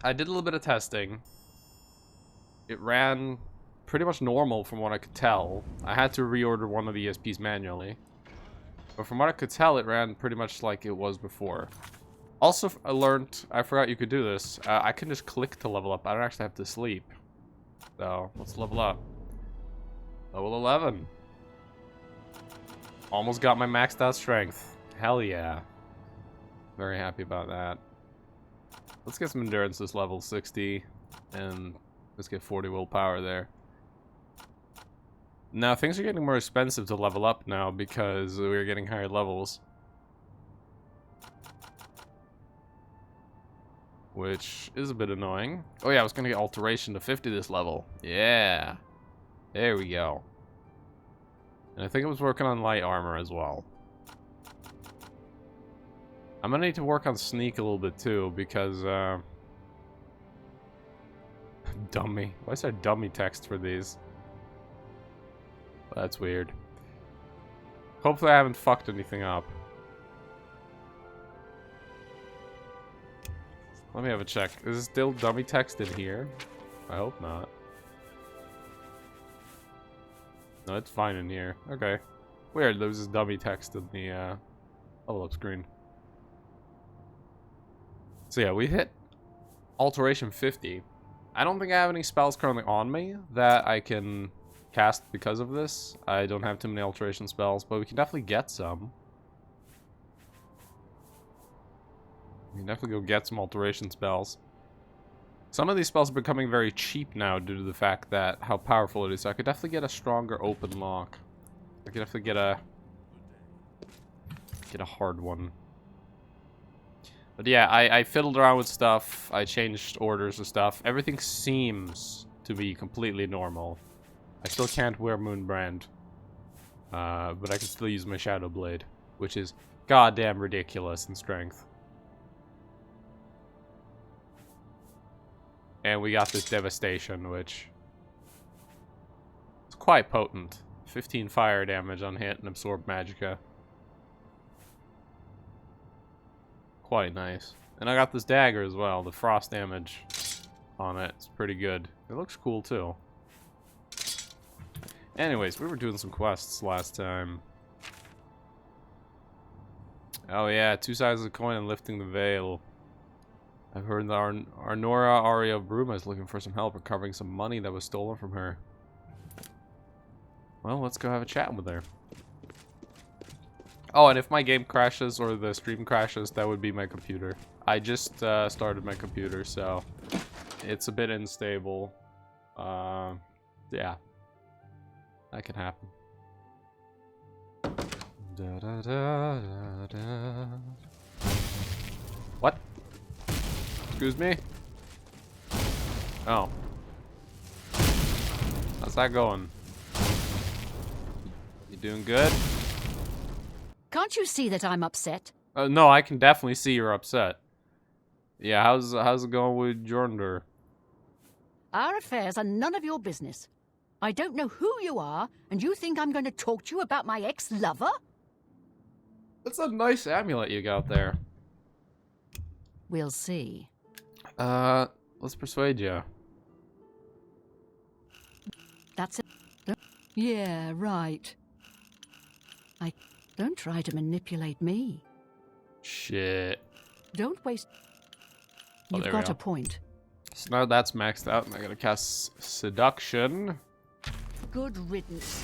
I did a little bit of testing. It ran pretty much normal from what I could tell. I had to reorder one of the ESPs manually. But from what I could tell, it ran pretty much like it was before. Also, I learned, I forgot you could do this. I can just click to level up. I don't actually have to sleep. So, let's level up. Level 11. Almost got my maxed out strength. Hell yeah. Very happy about that. Let's get some endurance this level 60. And let's get 40 willpower there. Now, things are getting more expensive to level up now because we're getting higher levels. Which is a bit annoying. Oh yeah, I was gonna get alteration to 50 this level. Yeah. There we go. And I think I was working on light armor as well. I'm gonna need to work on sneak a little bit too, because, dummy. Why is there dummy text for these? That's weird. Hopefully I haven't fucked anything up. Let me have a check. Is it still dummy text in here? I hope not. No, it's fine in here. Okay. Weird, there was this dummy text in the level up screen. So yeah, we hit alteration 50. I don't think I have any spells currently on me that I can cast because of this. I don't have too many alteration spells, but we can definitely get some. We can definitely go get some alteration spells. Some of these spells are becoming very cheap now due to the fact that how powerful it is. So I could definitely get a stronger open lock. I could definitely get a hard one. But yeah, I fiddled around with stuff. I changed orders and stuff. Everything seems to be completely normal. I still can't wear Moonbrand. But I can still use my Shadow Blade, which is goddamn ridiculous in strength. And we got this Devastation, which is quite potent. 15 fire damage on hit and absorb magicka. Quite nice. And I got this dagger as well. The frost damage on it. It's pretty good. It looks cool too. Anyways, we were doing some quests last time. Oh yeah, 2 sides of the coin and lifting the veil. I've heard that our Nora Aria of Bruma is looking for some help recovering some money that was stolen from her. Well, let's go have a chat with her. Oh, and if my game crashes or the stream crashes, that would be my computer. I just started my computer, so it's a bit unstable. Yeah. That can happen. What? Excuse me? Oh. How's that going? You doing good? Can't you see that I'm upset? No, I can definitely see you're upset. Yeah, how's it going with Jornder? Our affairs are none of your business. I don't know who you are, and you think I'm going to talk to you about my ex-lover? That's a nice amulet you got there. We'll see. Let's persuade you. That's it. Yeah, right. Don't try to manipulate me. Shit. Don't waste... Oh, You've there we got go. a point. So now that's maxed out, and I gotta cast Seduction. Good riddance.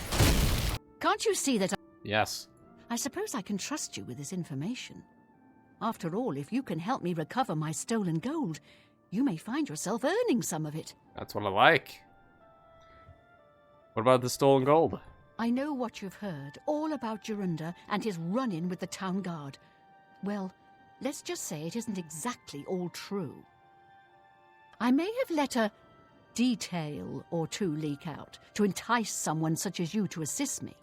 Can't you see that Yes. I suppose I can trust you with this information. After all, if you can help me recover my stolen gold, you may find yourself earning some of it. That's what I like. What about the stolen gold? I know what you've heard, all about Jorunda and his run-in with the town guard. Well, let's just say it isn't exactly all true. I may have let a detail or two leak out to entice someone such as you to assist me.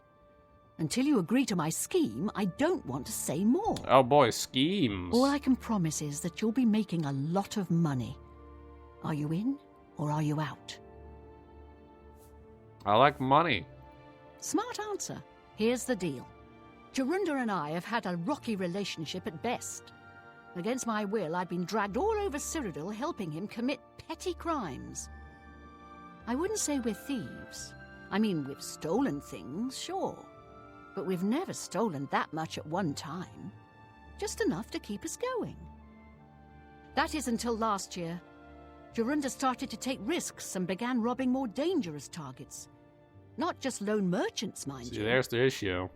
Until you agree to my scheme, I don't want to say more. Oh boy, schemes. All I can promise is that you'll be making a lot of money. Are you in or are you out? I like money. Smart answer. Here's the deal. Jorunda and I have had a rocky relationship at best. Against my will, I'd been dragged all over Cyrodiil helping him commit petty crimes. I wouldn't say we're thieves. I mean, we've stolen things, sure. But we've never stolen that much at one time. Just enough to keep us going. That is until last year. Jorunda started to take risks and began robbing more dangerous targets. Not just lone merchants, mind you. There's the issue.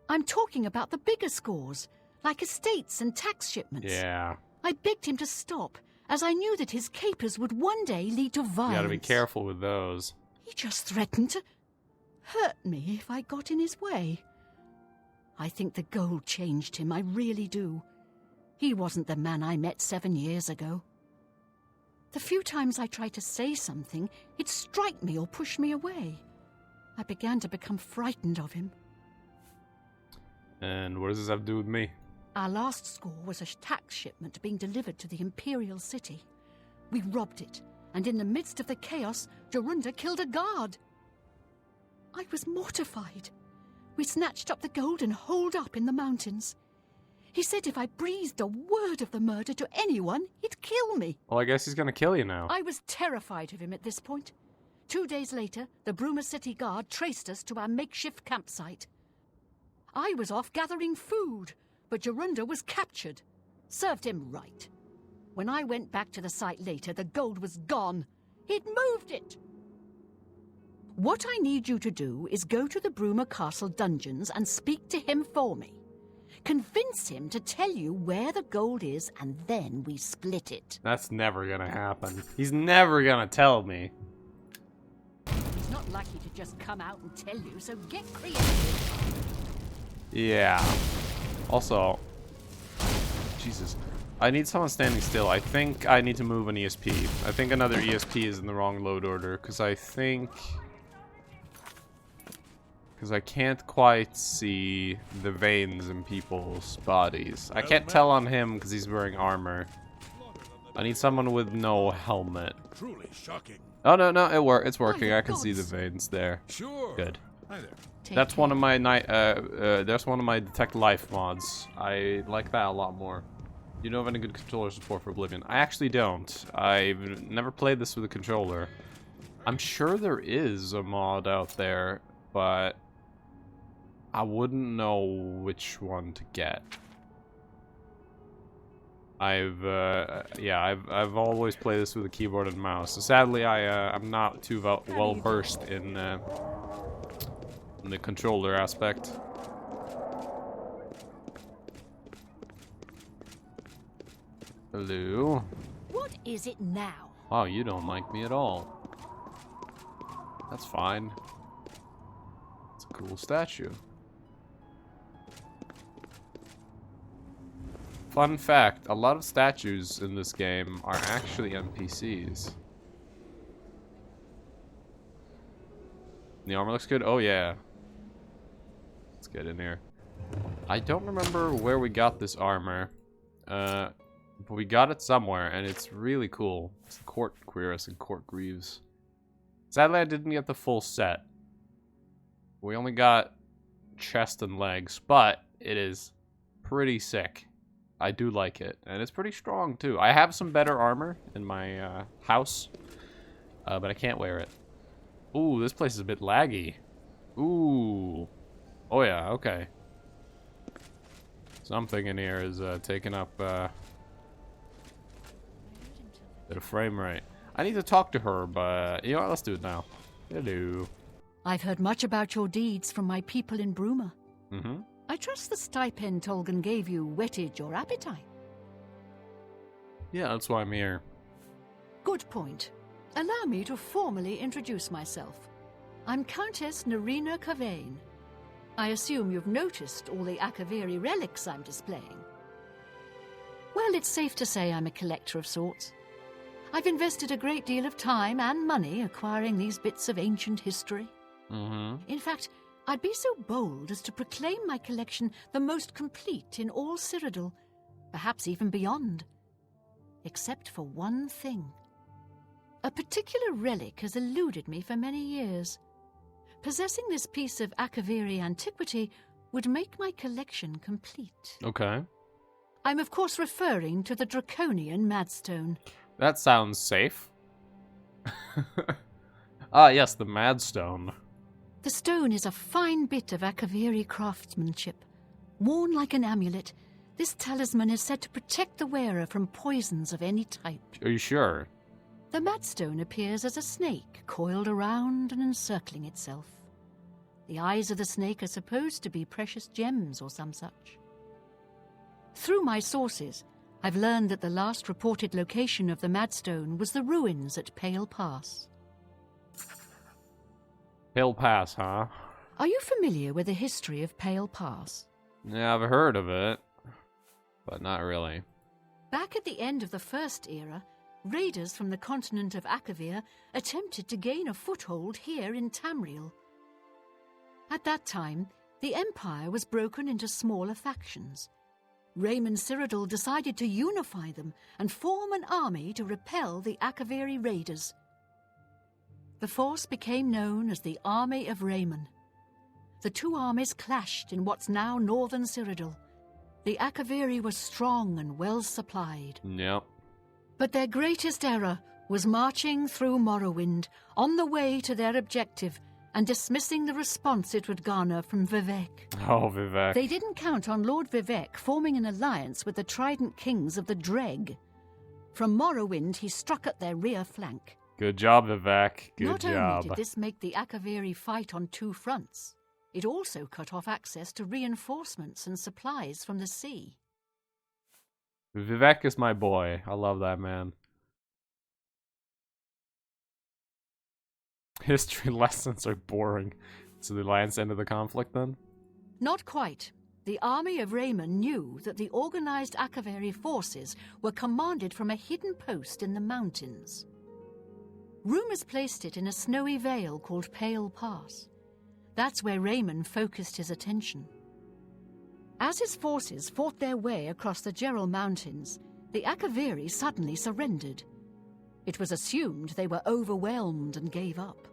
I'm talking about the bigger scores, like estates and tax shipments. Yeah. I begged him to stop, as I knew that his capers would one day lead to violence. You gotta be careful with those. He just threatened to hurt me if I got in his way. I think the gold changed him, I really do. He wasn't the man I met 7 years ago. The few times I tried to say something, he'd strike me or push me away. I began to become frightened of him. And what does this have to do with me? Our last score was a tax shipment being delivered to the Imperial City. We robbed it, and in the midst of the chaos, Jorunda killed a guard. I was mortified. We snatched up the gold and holed up in the mountains. He said if I breathed a word of the murder to anyone, he'd kill me. Well, I guess he's gonna kill you now. I was terrified of him at this point. 2 days later, the Bruma City Guard traced us to our makeshift campsite. I was off gathering food, but Jorunda was captured. Served him right. When I went back to the site later, the gold was gone. He'd moved it. What I need you to do is go to the Bruma Castle dungeons and speak to him for me. Convince him to tell you where the gold is, and then we split it. That's never gonna happen. He's never gonna tell me. He's not likely to just come out and tell you, so get creative. Yeah. Also, Jesus, I need someone standing still. I think I need to move an ESP. I think another ESP is in the wrong load order, because I can't quite see the veins in people's bodies. I can't tell on him because he's wearing armor. I need someone with no helmet. Truly shocking. Oh no, it's working. I can see the veins there. Sure. Good. Hi there. That's one of my that's one of my detect life mods. I like that a lot more. Do you know of any good controller support for Oblivion? I actually don't. I've never played this with a controller. I'm sure there is a mod out there, but I wouldn't know which one to get. I've always played this with a keyboard and mouse. So sadly, I'm not too well versed in the controller aspect. Hello. What is it now? Oh, you don't like me at all. That's fine. It's a cool statue. Fun fact, a lot of statues in this game are actually NPCs. The armor looks good? Oh yeah. Let's get in here. I don't remember where we got this armor. But we got it somewhere, and it's really cool. It's the Court Cuirass and Court Greaves. Sadly, I didn't get the full set. We only got chest and legs, but it is pretty sick. I do like it, and it's pretty strong too. I have some better armor in my house, but I can't wear it. Ooh, this place is a bit laggy. Ooh. Oh yeah, okay. Something in here is taking up bit of frame rate. I need to talk to her, but you know what? Let's do it now. Hello. I've heard much about your deeds from my people in Bruma. Mm-hmm. I trust the stipend Tolgan gave you whetted your appetite. Yeah, that's why I'm here. Good point. Allow me to formally introduce myself. I'm Countess Nerina Kavain. I assume you've noticed all the Akaviri relics I'm displaying. Well, it's safe to say I'm a collector of sorts. I've invested a great deal of time and money acquiring these bits of ancient history. Mm-hmm. In fact, I'd be so bold as to proclaim my collection the most complete in all Cyrodiil, perhaps even beyond. Except for one thing. A particular relic has eluded me for many years. Possessing this piece of Akaviri antiquity would make my collection complete. Okay. I'm of course referring to the Draconian Mad Stone. That sounds safe. Ah, yes, the Mad Stone. The stone is a fine bit of Akaviri craftsmanship. Worn like an amulet, this talisman is said to protect the wearer from poisons of any type. Are you sure? The Mad Stone appears as a snake, coiled around and encircling itself. The eyes of the snake are supposed to be precious gems or some such. Through my sources, I've learned that the last reported location of the Mad Stone was the ruins at Pale Pass. Pale Pass, huh? Are you familiar with the history of Pale Pass? Yeah, I've heard of it, but not really. Back at the end of the First Era, raiders from the continent of Akavir attempted to gain a foothold here in Tamriel. At that time, the Empire was broken into smaller factions. Raymond Cyrodiil decided to unify them and form an army to repel the Akaviri raiders. The force became known as the Army of Raymond. The two armies clashed in what's now northern Cyrodiil. The Akaviri were strong and well supplied. Yep. But their greatest error was marching through Morrowind on the way to their objective and dismissing the response it would garner from Vivek. Oh, Vivek. They didn't count on Lord Vivek forming an alliance with the Trident Kings of the Dreg. From Morrowind, he struck at their rear flank. Good job, Vivek. Good Not job. only did this make the Akaviri fight on two fronts, it also cut off access to reinforcements and supplies from the sea. Vivek is my boy. I love that man. History lessons are boring. So the alliance ended the conflict then? Not quite. The army of Raymond knew that the organized Akaviri forces were commanded from a hidden post in the mountains. Rumors placed it in a snowy vale called Pale Pass. That's where Raymond focused his attention. As his forces fought their way across the Gerald Mountains, the Akaviri suddenly surrendered. It was assumed they were overwhelmed and gave up.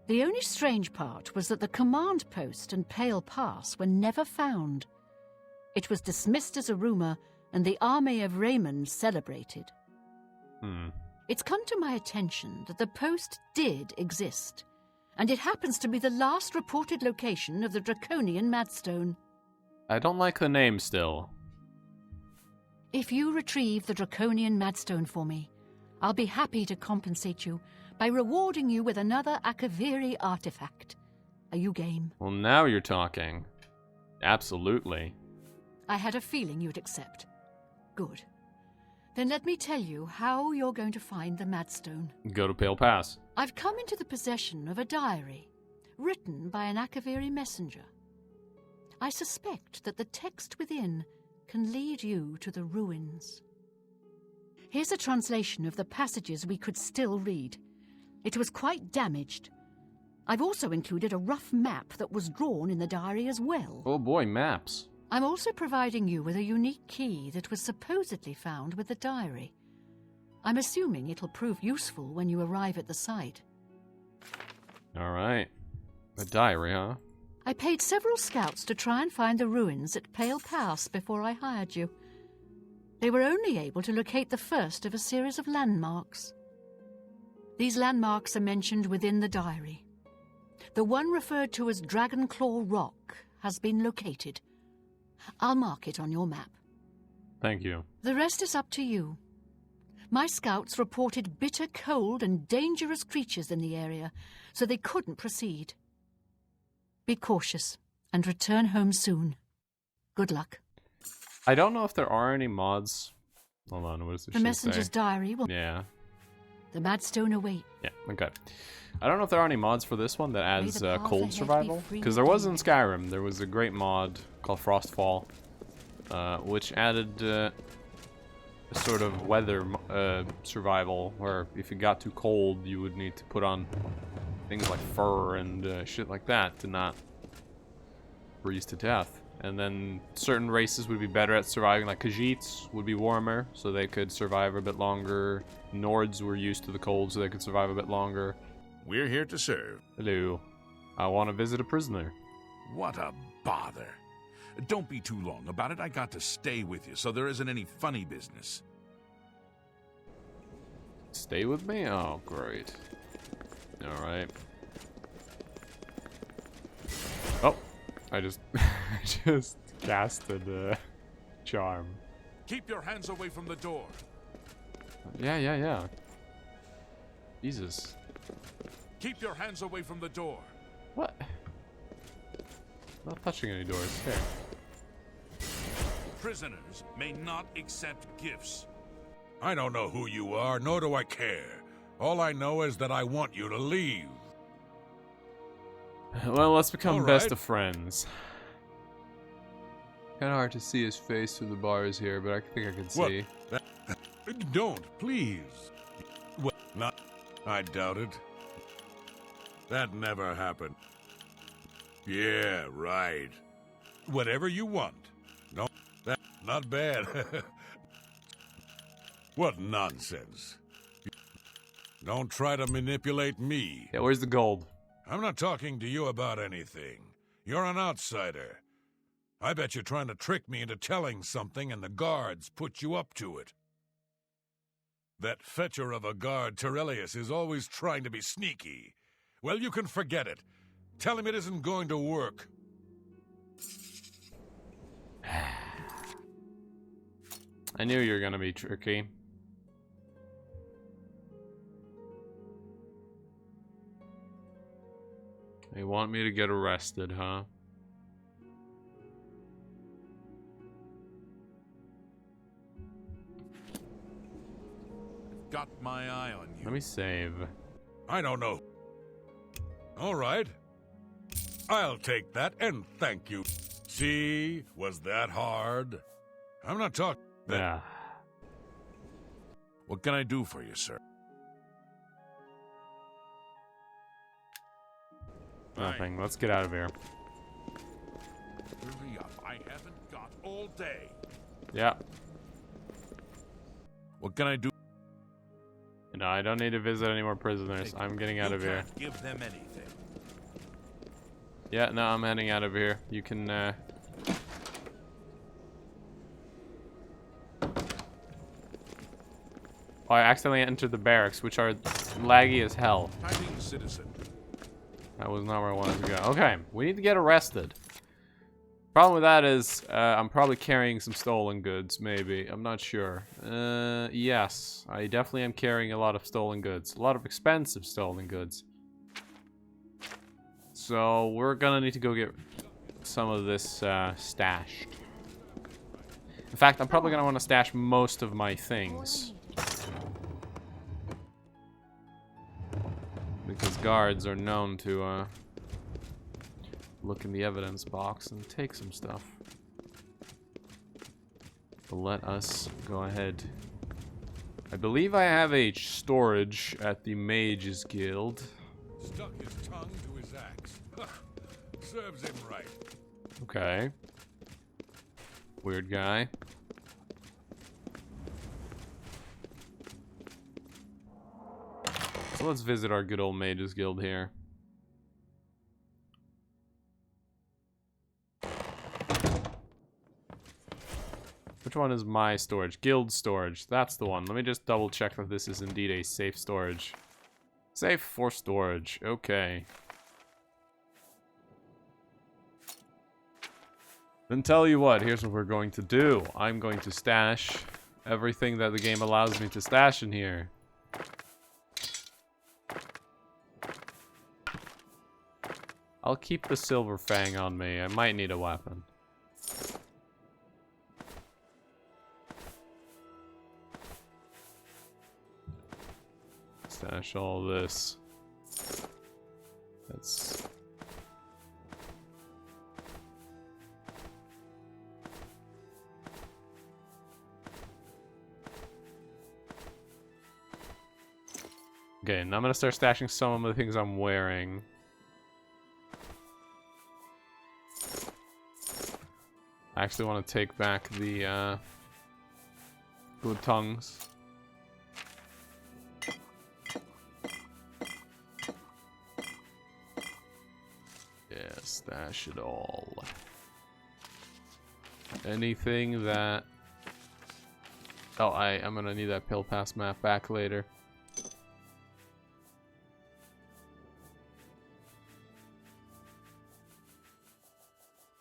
The only strange part was that the command post and Pale Pass were never found. It was dismissed as a rumor, and the army of Raymond celebrated. It's come to my attention that the post did exist, and it happens to be the last reported location of the Draconian Mad Stone. I don't like the name still. If you retrieve the Draconian Mad Stone for me, I'll be happy to compensate you by rewarding you with another Akaviri artifact. Are you game? Well, now you're talking. Absolutely. I had a feeling you'd accept. Good. Then let me tell you how you're going to find the Mad Stone. Go to Pale Pass. I've come into the possession of a diary, written by an Akaviri messenger. I suspect that the text within can lead you to the ruins. Here's a translation of the passages we could still read. It was quite damaged. I've also included a rough map that was drawn in the diary as well. Oh boy, maps. I'm also providing you with a unique key that was supposedly found with the diary. I'm assuming it'll prove useful when you arrive at the site. Alright. A diary, huh? I paid several scouts to try and find the ruins at Pale Pass before I hired you. They were only able to locate the first of a series of landmarks. These landmarks are mentioned within the diary. The one referred to as Dragonclaw Rock has been located. I'll mark it on your map. Thank you. The rest is up to you. My scouts reported bitter cold and dangerous creatures in the area, so they couldn't proceed. Be cautious and return home soon. Good luck. I don't know if there are any mods. Hold on, what does this The messenger's say? diary will... Yeah. The Mad Stone await. Yeah, okay. I don't know if there are any mods for this one that adds the path cold ahead be survival. free Because there was in and Skyrim, there was a great mod called Frostfall, which added a sort of weather survival, where if it got too cold, you would need to put on things like fur and shit like that to not freeze to death. And then certain races would be better at surviving, like Khajiits would be warmer, so they could survive a bit longer. Nords were used to the cold, so they could survive a bit longer. We're here to serve. Hello. I want to visit a prisoner. What a bother. Don't be too long about it. I got to stay with you, so there isn't any funny business. Stay with me? Oh, great. Alright. Oh, I just just casted a charm. Keep your hands away from the door. Yeah. Jesus. Keep your hands away from the door. What? Not touching any doors. Here. Prisoners may not accept gifts. I don't know who you are, nor do I care. All I know is that I want you to leave. Well, let's become All best right. of friends. Kind of hard to see his face through the bars here, but I think I can see. Don't, please. Well, not. I doubt it. That never happened. Yeah, right. Whatever you want. No, that's not bad. What nonsense. Don't try to manipulate me. Yeah, where's the gold? I'm not talking to you about anything. You're an outsider. I bet you're trying to trick me into telling something and the guards put you up to it. That fetcher of a guard, Tirelius, is always trying to be sneaky. Well, you can forget it. Tell him it isn't going to work. I knew you were gonna be tricky. They want me to get arrested, huh? Got my eye on you. Let me save. I don't know. All right. I'll take that and thank you. See? Was that hard? I'm not talking. Yeah. What can I do for you, sir? Nothing. Let's get out of here. Hurry up. I haven't got all day. Yeah. What can I do? No, I don't need to visit any more prisoners. I'm getting out of here. Can't give them anything. Yeah, no, I'm heading out of here. You can, Oh, I accidentally entered the barracks, which are laggy as hell. Hiding citizen. That was not where I wanted to go. Okay, we need to get arrested. Problem with that is, I'm probably carrying some stolen goods, maybe. I'm not sure. Yes, I definitely am carrying a lot of stolen goods. A lot of expensive stolen goods. So, we're gonna need to go get some of this stashed. In fact, I'm probably gonna want to stash most of my things. Because guards are known to look in the evidence box and take some stuff. But let us go ahead. I believe I have a storage at the Mages Guild. Stuck his tongue to his axe. Serves him right. Okay. Weird guy. So let's visit our good old Mages Guild here. Which one is my storage? Guild storage. That's the one. Let me just double check that this is indeed a safe storage. Safe for storage. Okay. Then tell you what, here's what we're going to do. I'm going to stash everything that the game allows me to stash in here. I'll keep the silver fang on me. I might need a weapon. Stash all this. That's... Okay, and I'm gonna start stashing some of the things I'm wearing. I actually want to take back the good tongues. Yeah, stash it all. anything that... Oh, I'm gonna need that Pill Pass map back later.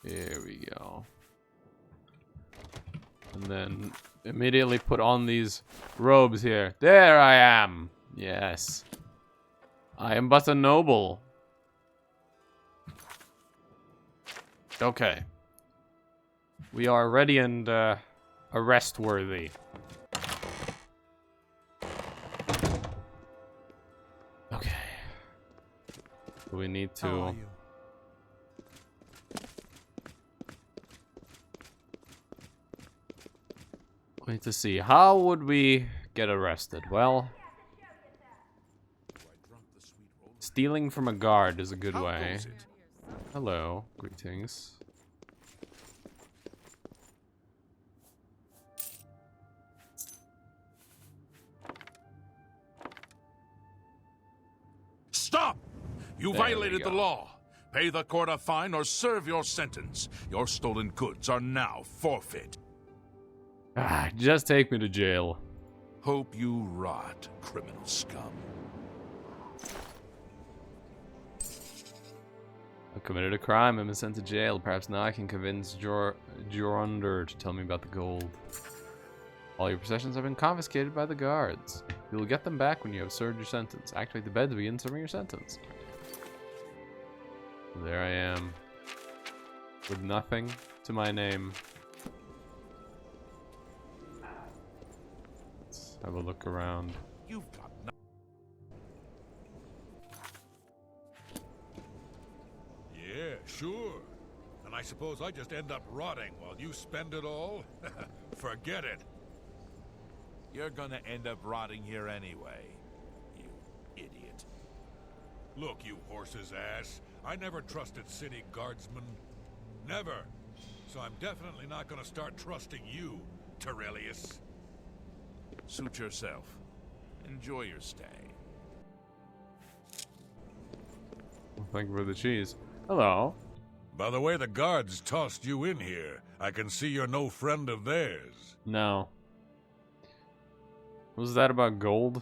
Here we go. And then immediately put on these robes here. There I am! Yes. I am but a noble. Okay. We are ready and arrest worthy. Okay. We need to... How are you? We need to see. How would we get arrested? Well... Stealing from a guard is a good way. Hello. Greetings. Stop! You There we violated the go. law. Pay the court a fine or serve your sentence. Your stolen goods are now forfeit. Ah, just take me to jail. Hope you rot, criminal scum. I committed a crime and been sent to jail. Perhaps now I can convince Jorunder to tell me about the gold. All your possessions have been confiscated by the guards. You will get them back when you have served your sentence. Activate the bed to begin serving your sentence. There I am. With nothing to my name. Let's have a look around. You've got nothing. Yeah, sure. And I suppose I just end up rotting while you spend it all? Forget it. You're gonna end up rotting here anyway, you idiot. Look, you horse's ass. I never trusted city guardsmen. Never. So I'm definitely not gonna start trusting you, Terrelius. Suit yourself. Enjoy your stay. Thank you for the cheese. Hello. By the way the guards tossed you in here, I can see you're no friend of theirs. No. What was that about gold?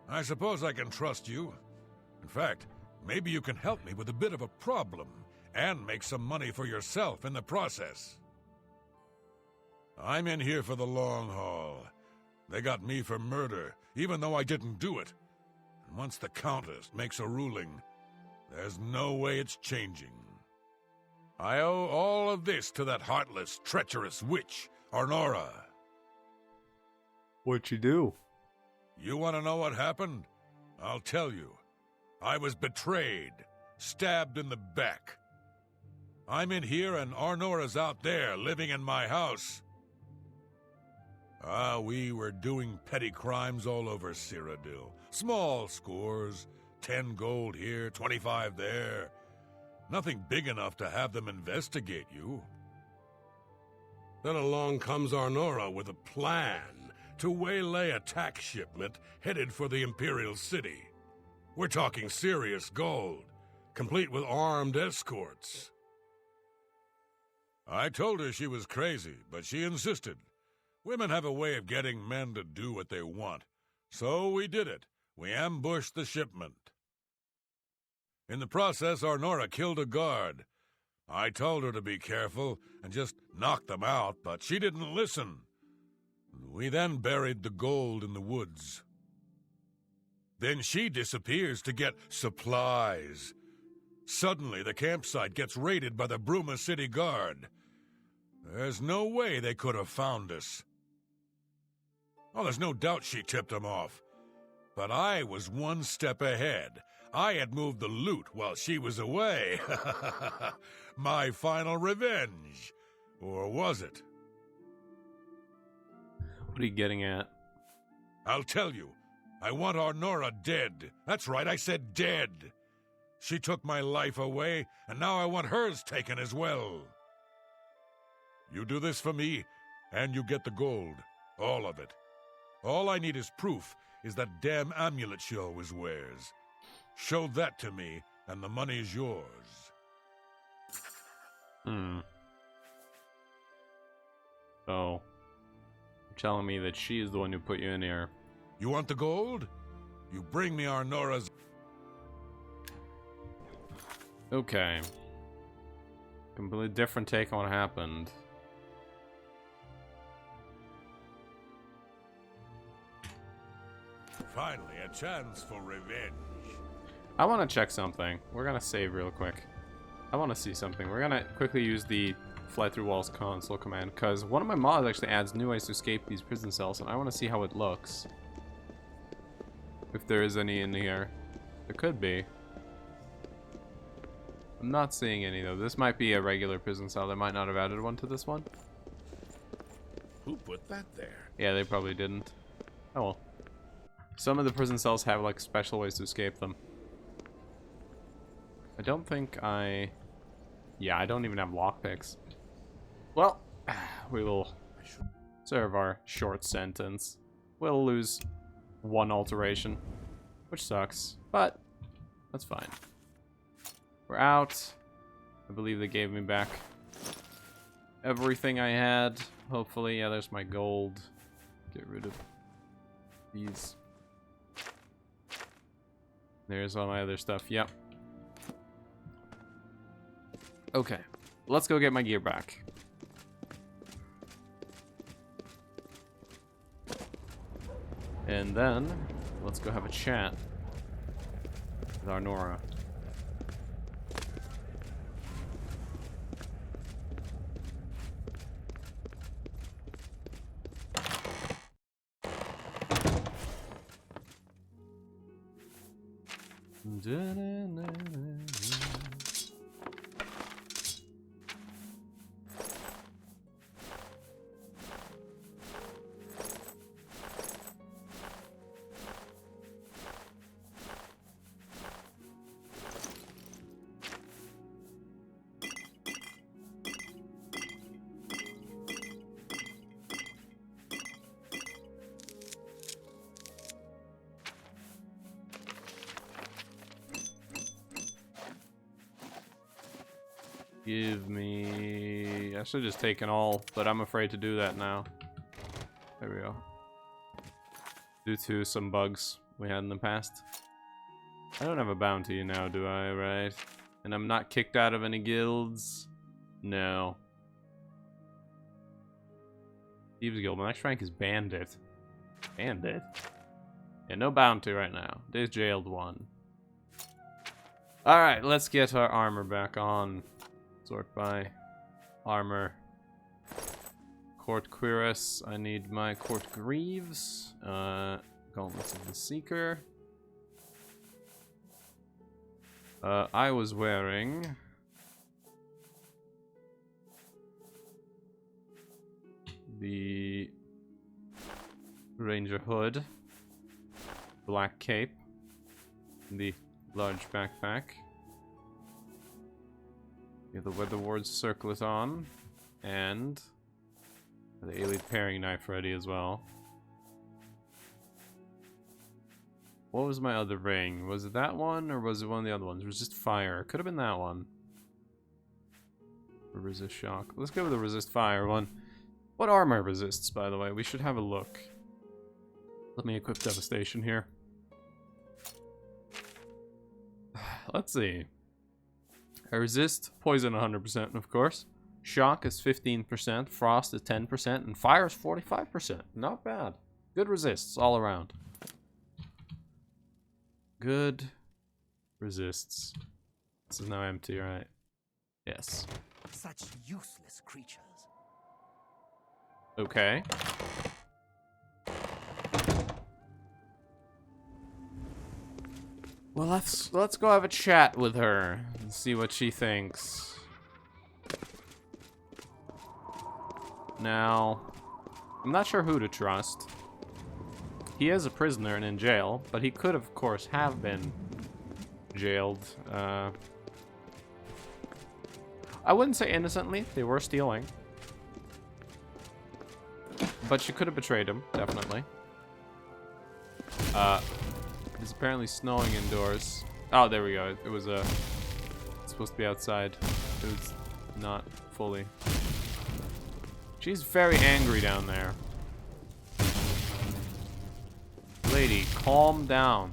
I suppose I can trust you. In fact, maybe you can help me with a bit of a problem, and make some money for yourself in the process. I'm in here for the long haul. They got me for murder, even though I didn't do it. And once the Countess makes a ruling, there's no way it's changing. I owe all of this to that heartless, treacherous witch, Arnora. What'd you do? You want to know what happened? I'll tell you. I was betrayed, stabbed in the back. I'm in here and Arnora's out there, living in my house. We were doing petty crimes all over Cyrodiil. Small scores, 10 gold here, 25 there. Nothing big enough to have them investigate you. Then along comes Arnora with a plan to waylay a tax shipment headed for the Imperial City. We're talking serious gold, complete with armed escorts. I told her she was crazy, but she insisted. Women have a way of getting men to do what they want. So we did it. We ambushed the shipment. In the process, Arnora killed a guard. I told her to be careful and just knock them out, but she didn't listen. We then buried the gold in the woods. Then she disappears to get supplies. Suddenly, the campsite gets raided by the Bruma City Guard. There's no way they could have found us. Oh, there's no doubt she tipped them off. But I was one step ahead. I had moved the loot while she was away. My final revenge. Or was it? What are you getting at? I'll tell you. I want Arnora dead. That's right, I said dead. She took my life away, and now I want hers taken as well. You do this for me, and you get the gold. All of it. All I need is proof is that damn amulet she always wears. Show that to me, and the money's yours. So, you're telling me that she is the one who put you in here. You want the gold? You bring me our Nora's... Okay. Completely different take on what happened. Finally, a chance for revenge. I want to check something. We're gonna save real quick. I want to see something. We're gonna quickly use the fly through walls console command, because one of my mods actually adds new ways to escape these prison cells, and I want to see how it looks. If there is any in here. There could be. I'm not seeing any though. This might be a regular prison cell. They might not have added one to this one. Who put that there? Yeah, they probably didn't. Oh well. Some of the prison cells have like special ways to escape them. I don't think I... Yeah, I don't even have lockpicks. Well, we will serve our short sentence. We'll lose one alteration, which sucks, but that's fine. We're out. I believe they gave me back everything I had. Hopefully, yeah, there's my gold. Get rid of these. There's all my other stuff. Yep. Okay, let's go get my gear back. And then, let's go have a chat with our Nora. Give me... I should have just taken all, but I'm afraid to do that now. There we go. Due to some bugs we had in the past. I don't have a bounty now, do I, right? And I'm not kicked out of any guilds? No. Thieves Guild. My next rank is Bandit. Bandit? Yeah, no bounty right now. They jailed one. Alright, let's get our armor back on. Sort by armor. Court Cuirass. I need my Court Greaves. Gauntlets of the Seeker. I was wearing the Ranger Hood, black cape, and the large backpack. Get the Weather Ward's circlet on, and the Elite Paring Knife ready as well. What was my other ring? Was it that one, or was it one of the other ones? Resist Fire. Could have been that one. Or Resist Shock. Let's go with the Resist Fire one. What armor resists, by the way? We should have a look. Let me equip Devastation here. Let's see. I resist poison 100%, of course. Shock is 15%, frost is 10%, and fire is 45%. Not bad. Good resists all around. Good resists. This is now empty, right? Yes. Such useless creatures. Okay. Well, let's go have a chat with her and see what she thinks. Now, I'm not sure who to trust. He is a prisoner and in jail, but he could, of course, have been jailed. I wouldn't say innocently. They were stealing. But she could have betrayed him, definitely. It's apparently snowing indoors. Oh, there we go. It was it's supposed to be outside. It was not fully. She's very angry down there. Lady, calm down.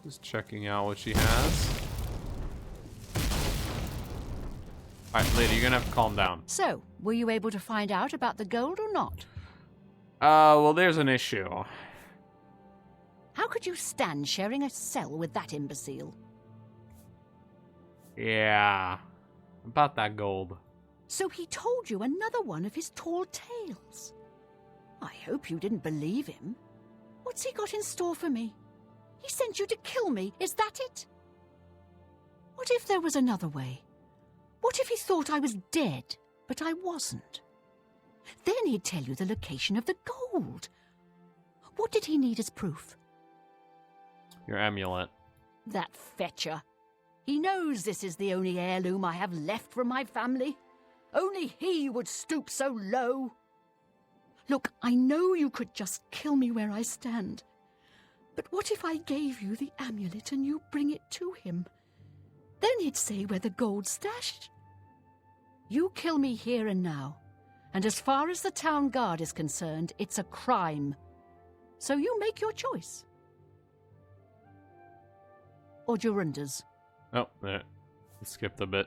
Just checking out what she has. Alright, lady, you're gonna have to calm down. So, were you able to find out about the gold or not? Well, there's an issue. How could you stand sharing a cell with that imbecile? Yeah. About that gold. So he told you another one of his tall tales. I hope you didn't believe him. What's he got in store for me? He sent you to kill me, is that it? What if there was another way? What if he thought I was dead, but I wasn't? Then he'd tell you the location of the gold. What did he need as proof? Your amulet. That fetcher. He knows this is the only heirloom I have left from my family. Only he would stoop so low. Look, I know you could just kill me where I stand. But what if I gave you the amulet and you bring it to him? Then he'd say where the gold's stashed. You kill me here and now, and as far as the town guard is concerned, it's a crime. So you make your choice. Or Jorunda's. Oh, there. Skipped a bit.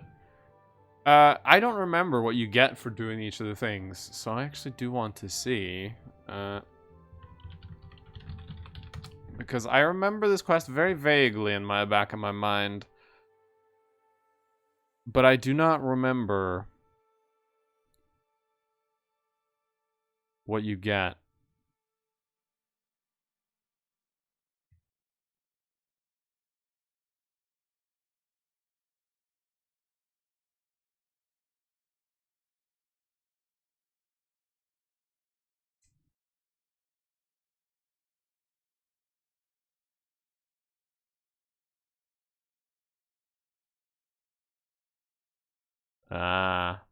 I don't remember what you get for doing each of the things, so I actually do want to see. Because I remember this quest very vaguely in my back of my mind. But I do not remember what you get. Ah.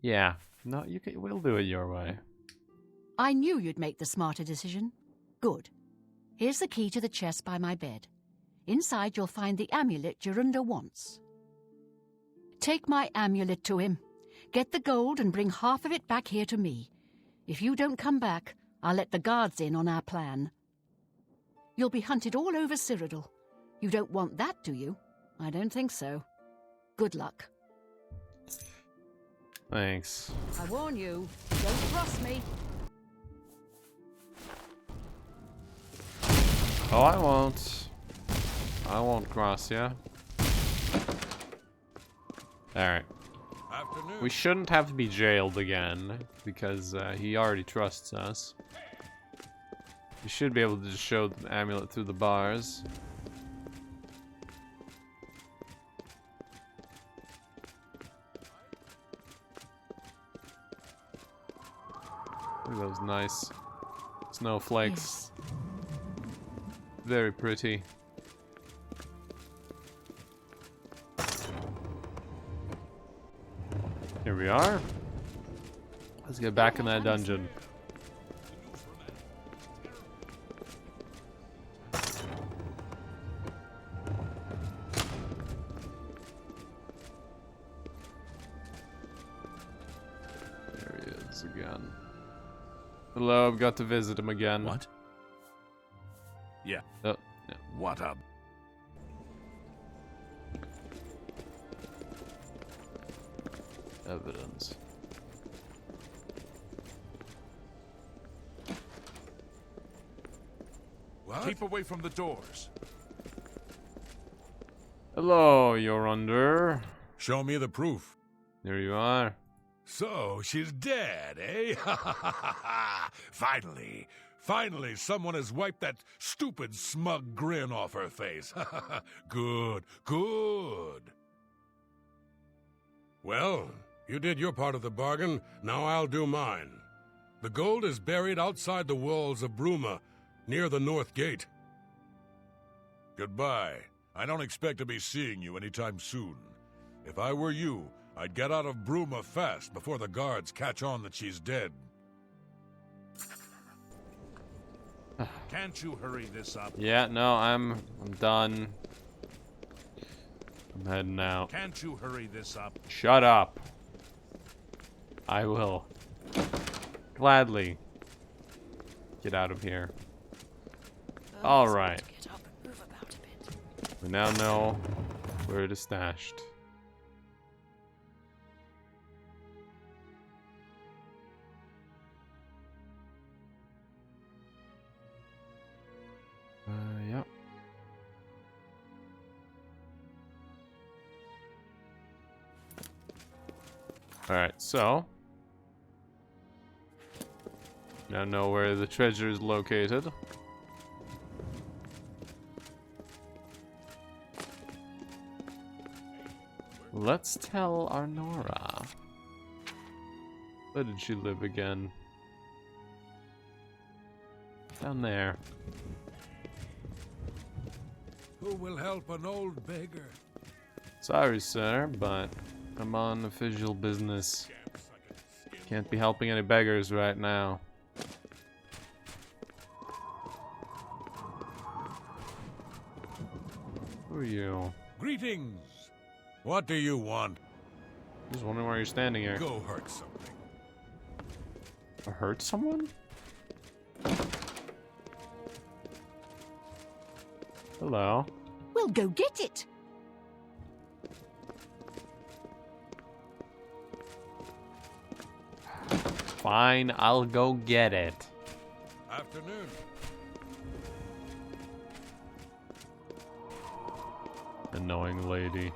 Yeah. No, we'll do it your way. I knew you'd make the smarter decision. Good. Here's the key to the chest by my bed. Inside you'll find the amulet Jorunda wants. Take my amulet to him. Get the gold and bring half of it back here to me. If you don't come back, I'll let the guards in on our plan. You'll be hunted all over Cyrodiil. You don't want that, do you? I don't think so. Good luck. Thanks. I warn you, don't cross me. Oh, I won't. I won't cross ya. Alright. Afternoon. We shouldn't have to be jailed again, because he already trusts us. We should be able to just show the amulet through the bars. Look at those nice snowflakes. Yes. Very pretty. Here we are. Let's get back in that dungeon. There he is again. Hello, I've got to visit him again. What? Yeah. Oh, yeah. What up? Evidence. What? Keep away from the doors. Hello, Jorundir. Show me the proof. There you are. So, she's dead, eh? Finally. Finally, someone has wiped that stupid, smug grin off her face. Good, good. Well, you did your part of the bargain, now I'll do mine. The gold is buried outside the walls of Bruma, near the North Gate. Goodbye, I don't expect to be seeing you anytime soon. If I were you, I'd get out of Bruma fast before the guards catch on that she's dead. Can't you hurry this up? Yeah, no, I'm done. I'm heading out. Can't you hurry this up? Shut up. I will gladly get out of here. All right. Get up and move about a bit. We now know where it is stashed. Yep. Alright, so now know where the treasure is located. Let's tell Arnora. Where did she live again? Down there. Who will help an old beggar? Sorry, sir, but I'm on official business. Can't be helping any beggars right now. Who are you? Greetings! What do you want? Just wondering why you're standing here. Go hurt something. Hurt someone? Hello. Well, go get it. Fine, I'll go get it. Afternoon. Annoying lady. Is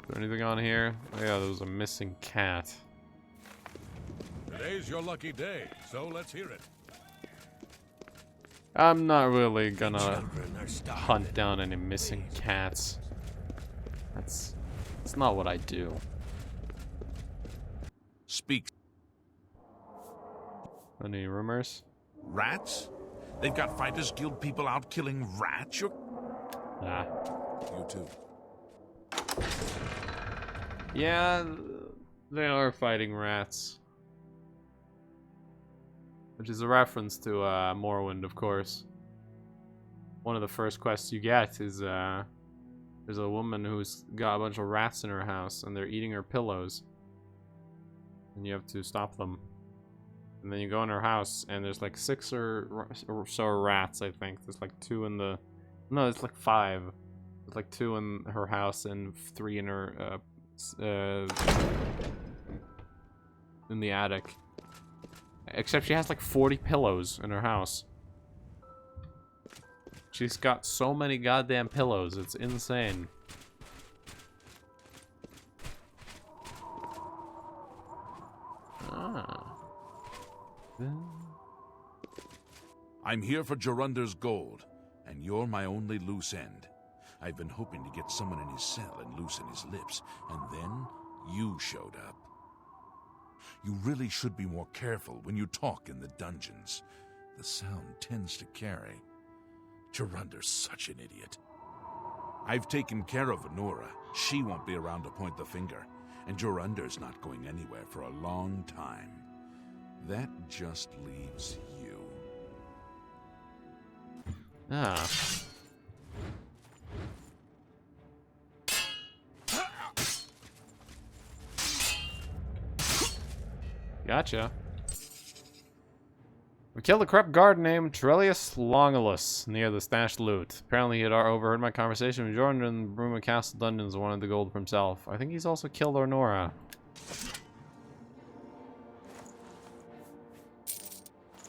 there anything on here? Oh yeah, there was a missing cat. Today's your lucky day, so let's hear it. I'm not really gonna Children are starving. hunt down any missing cats. That's not what I do. Speak. Any rumors? Rats? They've got Fighters Guild people out killing rats? You're... Nah. You too. Yeah, they are fighting rats. Which is a reference to Morrowind, of course. One of the first quests you get is there's a woman who's got a bunch of rats in her house and they're eating her pillows. And you have to stop them. And then you go in her house and there's like 6 or so rats, I think. There's like 2 in the... No, it's like 5. There's like 2 in her house and 3 in her... in the attic. Except she has like 40 pillows in her house. She's got so many goddamn pillows, it's insane. Ah. I'm here for Jorunder's gold, and you're my only loose end. I've been hoping to get someone in his cell and loosen his lips, and then you showed up. You really should be more careful when you talk in the dungeons. The sound tends to carry. Jorunder's such an idiot. I've taken care of Anora. She won't be around to point the finger, and Jorunder's not going anywhere for a long time. That just leaves you. Ah. Gotcha. We killed a corrupt guard named Trellius Longulus near the stashed loot. Apparently he had overheard my conversation with Jordan in the Bruma Castle dungeons and wanted the gold for himself. I think he's also killed Arnora.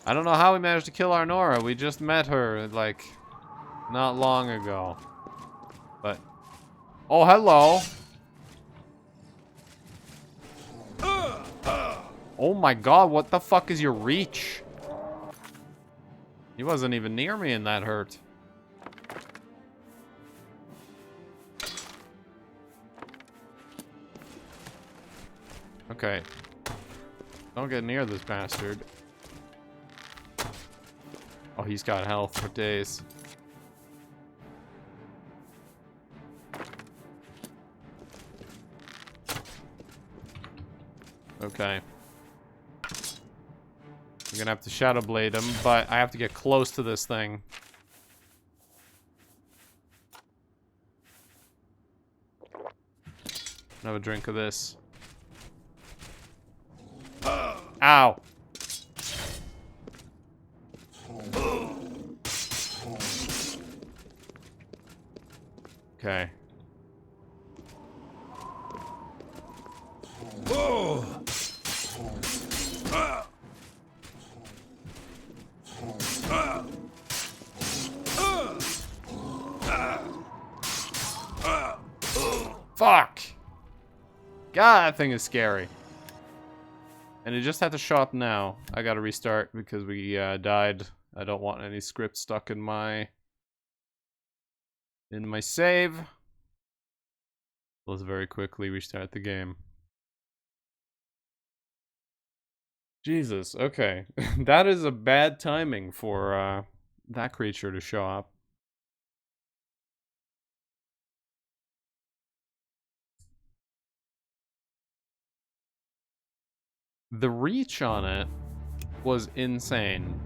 I don't know how we managed to kill Arnora. We just met her, like, not long ago. But... Oh, hello! Oh my god, what the fuck is your reach? He wasn't even near me and that hurt. Okay. Don't get near this bastard. Oh, he's got health for days. Okay. I'm gonna have to Shadow Blade him, but I have to get close to this thing. Have a drink of this. Ow! Okay. Fuck! God, that thing is scary. And it just had to show up now. I gotta restart because we died. I don't want any script stuck in my save. Let's very quickly restart the game. Jesus, okay. That is a bad timing for that creature to show up. The reach on it was insane.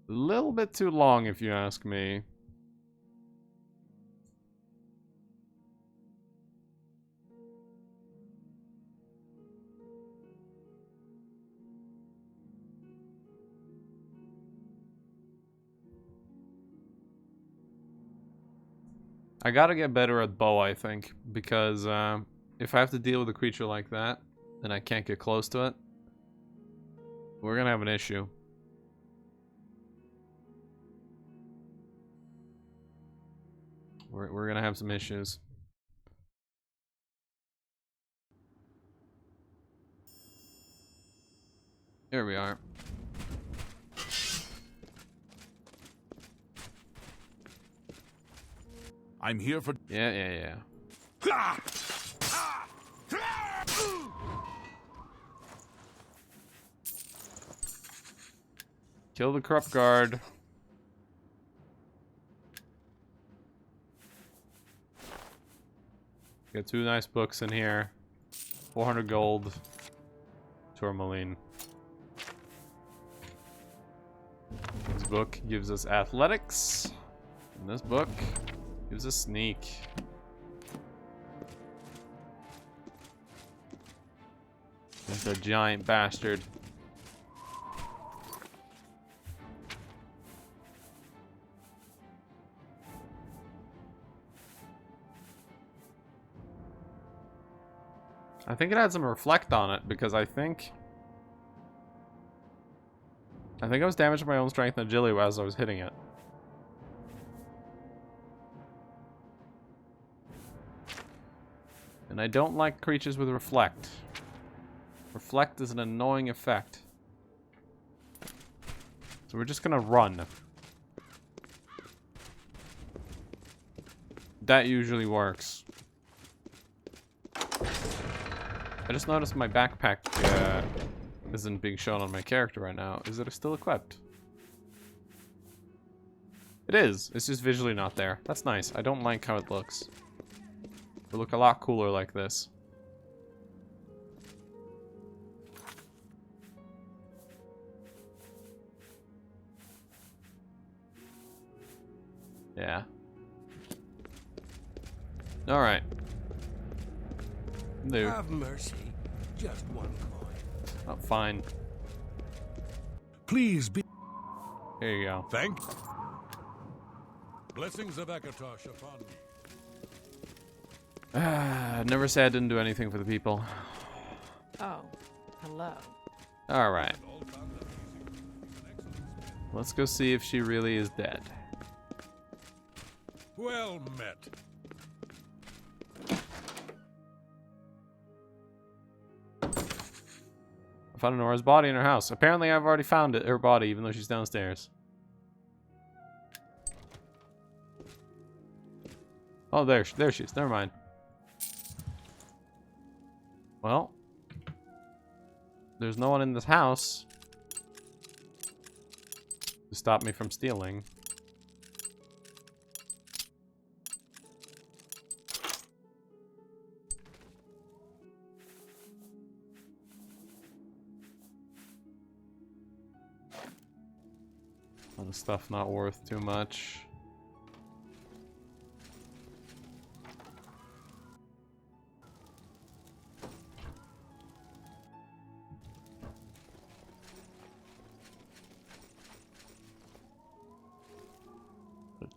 A little bit too long, if you ask me. I gotta get better at bow, I think, because if I have to deal with a creature like that, and I can't get close to it, we're gonna have an issue. We're gonna have some issues. Here we are. I'm here for... Yeah. Kill the corrupt guard. Got 2 nice books in here. 400 gold. Tourmaline. This book gives us athletics. And this book gives us sneak. That's a giant bastard. I think it had some reflect on it because I think I was damaging my own strength and agility as I was hitting it. And I don't like creatures with reflect. Reflect is an annoying effect. So we're just gonna run. That usually works. I just noticed my backpack isn't being shown on my character right now. Is it still equipped? It is. It's just visually not there. That's nice. I don't like how it looks. It would look a lot cooler like this. Yeah. Alright. No. Have mercy. Just one coin. Oh, fine. Please be... Here you go. Thank... Blessings of Akatosh upon me. Never say I didn't do anything for the people. Oh, hello. Alright. Let's go see if she really is dead. Well met. I found Nora's body in her house. Apparently I've already found her body, even though she's downstairs. Oh, there she is. Never mind. Well, there's no one in this house. to stop me from stealing. All the stuff not worth too much.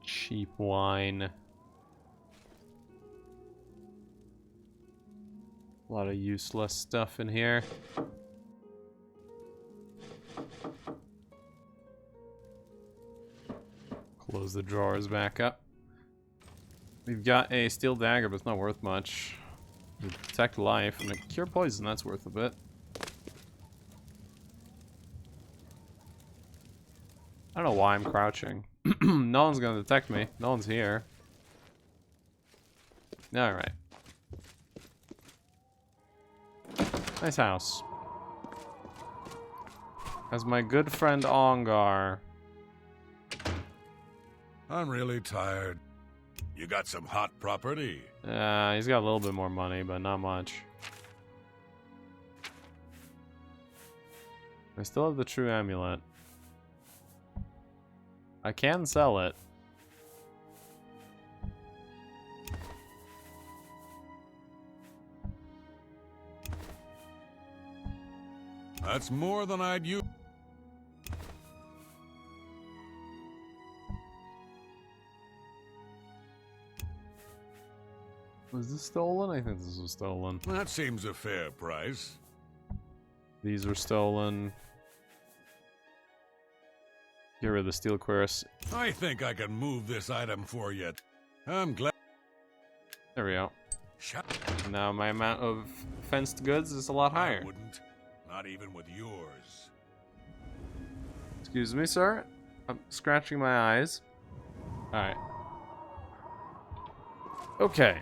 Cheap wine. A lot of useless stuff in here. Close the drawers back up. We've got a steel dagger, but it's not worth much. We protect life and a cure poison, that's worth a bit. I don't know why I'm crouching. No one's gonna detect me. No one's here. Alright. Nice house. As my good friend Ongar. I'm really tired. You got some hot property? He's got a little bit more money, but not much. I still have the true amulet. I can sell it. That's more than I'd use. Was this stolen? I think this was stolen. That seems a fair price. These were stolen. Get rid of the steel cuirass. I think I can move this item for you. I'm glad. There we go. Shut. Now my amount of fenced goods is a lot higher. I wouldn't. Not even with yours. Excuse me, sir. I'm scratching my eyes. Alright. Okay.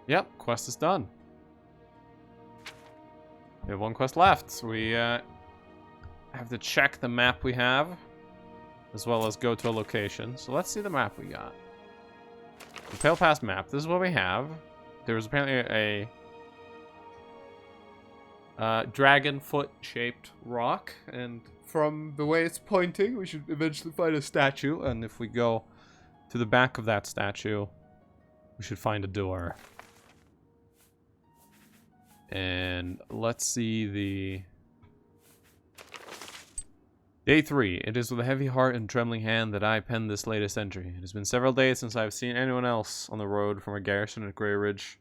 Yep, quest is done. We have one quest left. We have to check the map we have, as well as go to a location. So let's see the map we got. The Pale Pass map. This is what we have. There was apparently a dragon foot-shaped rock, and from the way it's pointing, we should eventually find a statue. And if we go to the back of that statue, we should find a door. And let's see the... Day 3. It is with a heavy heart and trembling hand that I pen this latest entry. It has been several days since I have seen anyone else on the road from a garrison at Grey Ridge.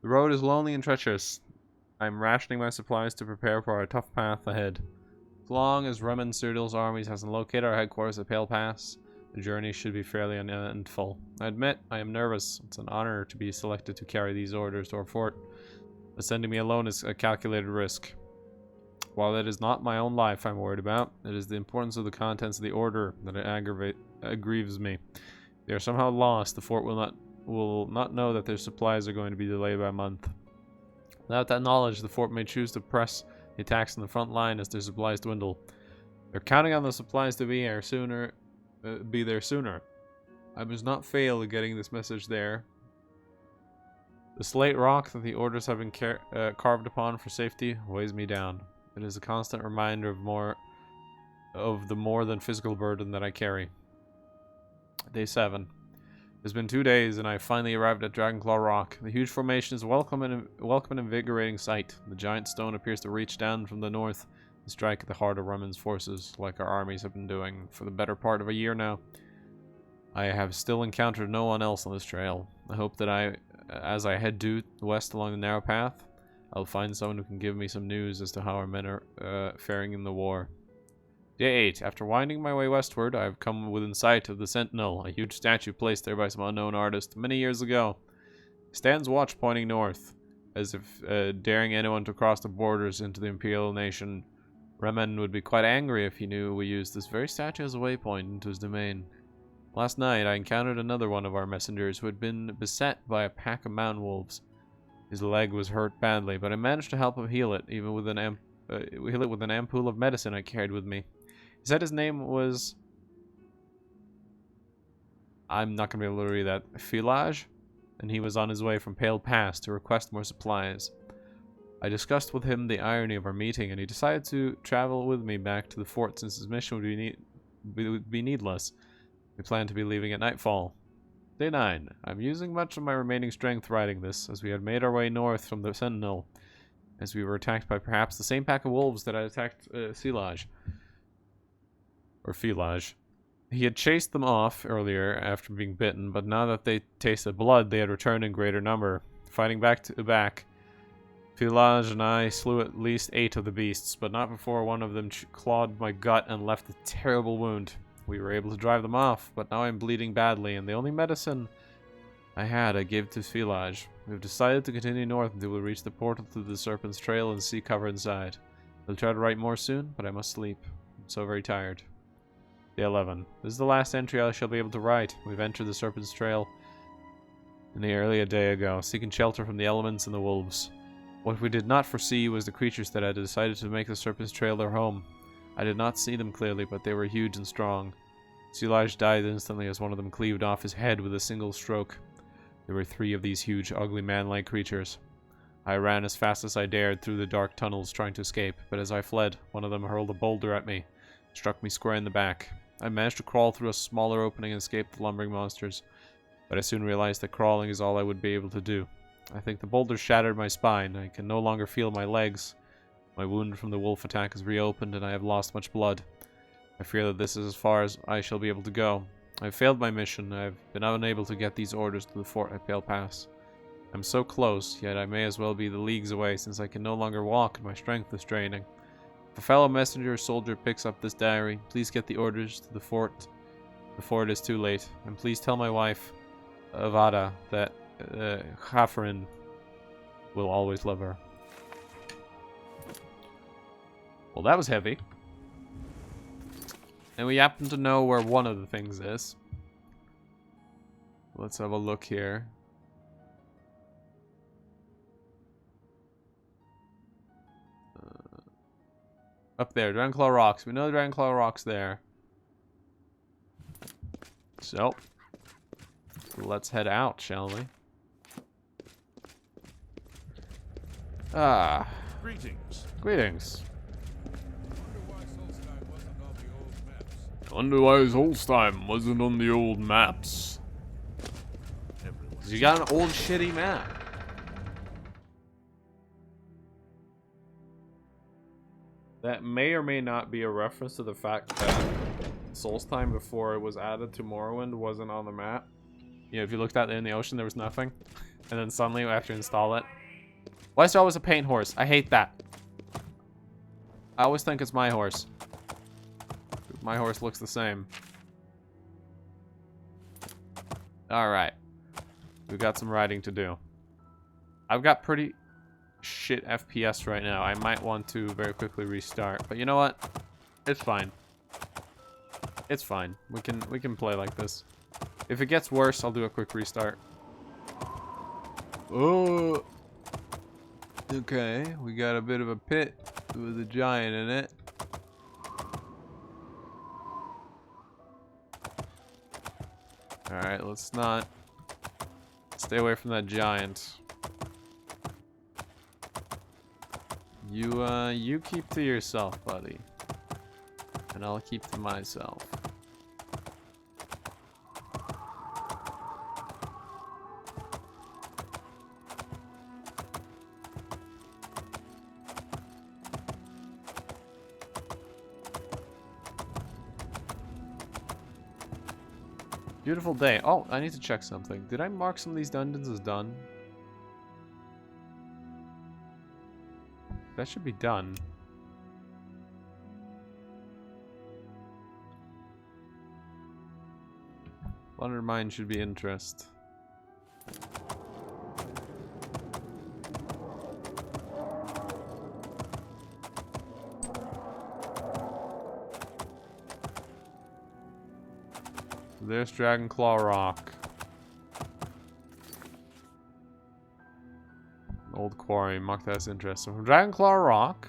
The road is lonely and treacherous. I am rationing my supplies to prepare for our tough path ahead. As long as Remen Cyrdiil's armies hasn't located our headquarters at Pale Pass, the journey should be fairly uneventful. I admit, I am nervous. It's an honor to be selected to carry these orders to our fort. But sending me alone is a calculated risk. While it is not my own life I'm worried about, it is the importance of the contents of the order that aggrieves me. If they are somehow lost, the fort will not know that their supplies are going to be delayed by a month. Without that knowledge, the fort may choose to press the attacks on the front line as their supplies dwindle. They're counting on the supplies to be there sooner. I must not fail in getting this message there. The slate rock that the orders have been carved upon for safety weighs me down. It is a constant reminder of the more than physical burden that I carry. Day 7. It's been 2 days, and I finally arrived at Dragonclaw Rock. The huge formation is a welcome and invigorating sight. The giant stone appears to reach down from the north and strike at the heart of Remen's forces, like our armies have been doing for the better part of a year now. I have still encountered no one else on this trail. I hope that as I head due west along the narrow path, I'll find someone who can give me some news as to how our men are faring in the war. Day 8. After winding my way westward, I have come within sight of the Sentinel, a huge statue placed there by some unknown artist many years ago. It stands watch pointing north, as if daring anyone to cross the borders into the Imperial nation. Remen would be quite angry if he knew we used this very statue as a waypoint into his domain. Last night, I encountered another one of our messengers who had been beset by a pack of mountain wolves. His leg was hurt badly, but I managed to help him heal it, even with an we heal it with an ampoule of medicine I carried with me. He said his name was... I'm not going to be able to read that. Filage? And he was on his way from Pale Pass to request more supplies. I discussed with him the irony of our meeting, and he decided to travel with me back to the fort since his mission would be needless. We plan to be leaving at nightfall. Day 9. I'm using much of my remaining strength riding this, as we had made our way north from the Sentinel, as we were attacked by perhaps the same pack of wolves that had attacked Silage. Or Filage. He had chased them off earlier after being bitten, but now that they tasted blood, they had returned in greater number. Fighting back to back, Filage and I slew at least 8 of the beasts, but not before one of them clawed my gut and left a terrible wound. We were able to drive them off, but now I'm bleeding badly, and the only medicine I had I gave to Filage. We've decided to continue north until we reach the portal to the Serpent's Trail and see cover inside. I'll try to write more soon, but I must sleep. I'm so very tired. Day 11. This is the last entry I shall be able to write. We've entered the Serpent's Trail nearly a day ago, seeking shelter from the elements and the wolves. What we did not foresee was the creatures that had decided to make the Serpent's Trail their home. I did not see them clearly, but they were huge and strong. Silage died instantly as one of them cleaved off his head with a single stroke. There were 3 of these huge, ugly man-like creatures. I ran as fast as I dared through the dark tunnels trying to escape, but as I fled, one of them hurled a boulder at me, struck me square in the back. I managed to crawl through a smaller opening and escape the lumbering monsters, but I soon realized that crawling is all I would be able to do. I think the boulder shattered my spine. I can no longer feel my legs. My wound from the wolf attack has reopened and I have lost much blood. I fear that this is as far as I shall be able to go. I have failed my mission. I have been unable to get these orders to the fort at Pale Pass. I'm so close, yet I may as well be the leagues away since I can no longer walk and my strength is draining. If a fellow messenger or soldier picks up this diary, please get the orders to the fort before it is too late. And please tell my wife, Avada, that Haferin will always love her. Well, that was heavy. And we happen to know where one of the things is. Let's have a look here. Up there, Dragonclaw Rocks. We know the Dragonclaw Rocks there. So, let's head out, shall we? Ah. Greetings. Greetings. Wonder why Solstheim wasn't on the old maps. You got an old shitty map. That may or may not be a reference to the fact that Solstheim, before it was added to Morrowind, wasn't on the map. You know, if you looked out there in the ocean, there was nothing. And then suddenly, after you install it... Why is there always a paint horse? I hate that. I always think it's my horse. My horse looks the same. Alright. We've got some riding to do. I've got pretty shit FPS right now. I might want to very quickly restart. But you know what? It's fine. It's fine. We can play like this. If it gets worse, I'll do a quick restart. Oh. Okay, we got a bit of a pit with a giant in it. Alright, let's not stay away from that giant. You keep to yourself, buddy. And I'll keep to myself. Beautiful day. Oh, I need to check something. Did I mark some of these dungeons as done? That should be done. Plunder mine should be interest. There's Dragonclaw Rock. Old quarry, mark that as interest. So from Dragonclaw Rock,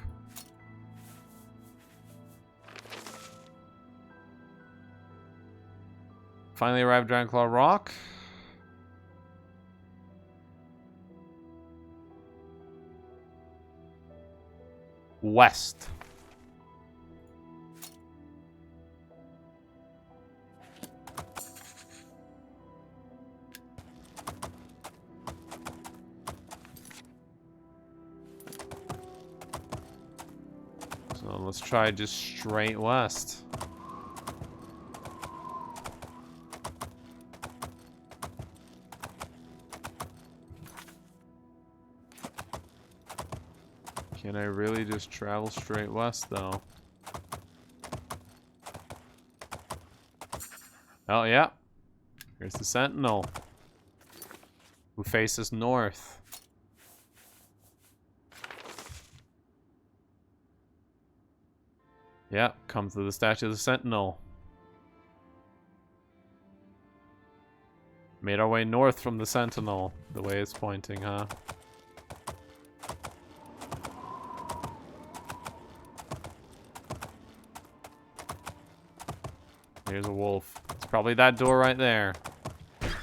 Finally arrived at Dragonclaw Rock. West. So let's try just straight west. Can I really just travel straight west, though? Oh, yeah. Here's the Sentinel, who faces north. Yeah, come to the statue of the Sentinel. Made our way north from the Sentinel, the way it's pointing, huh? Here's a wolf. It's probably that door right there.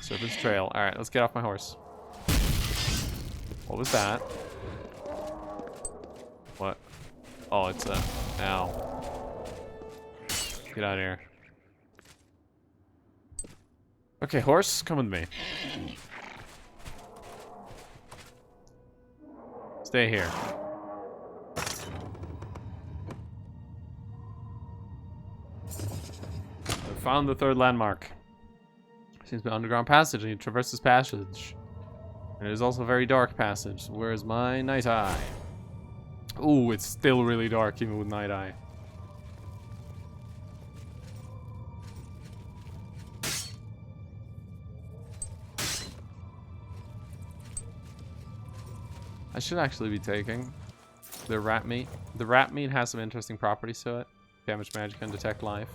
Serpent's trail. Alright, let's get off my horse. What was that? What? Oh, it's a... Ow. Get out of here. Okay, horse, come with me. Stay here. Found the third landmark. Seems to be an underground passage, and you traverse this passage. And it is also a very dark passage. Where's my night eye? Ooh, it's still really dark even with night eye. I should actually be taking the rat meat. The rat meat has some interesting properties to it. Damage magic and detect life.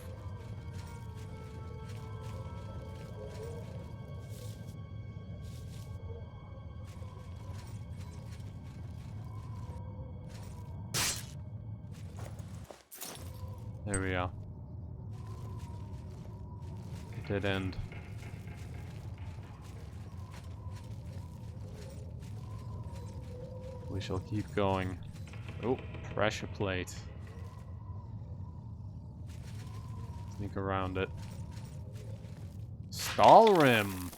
There we go. Dead end. We shall keep going. Oh, pressure plate. Sneak around it. Stall rim.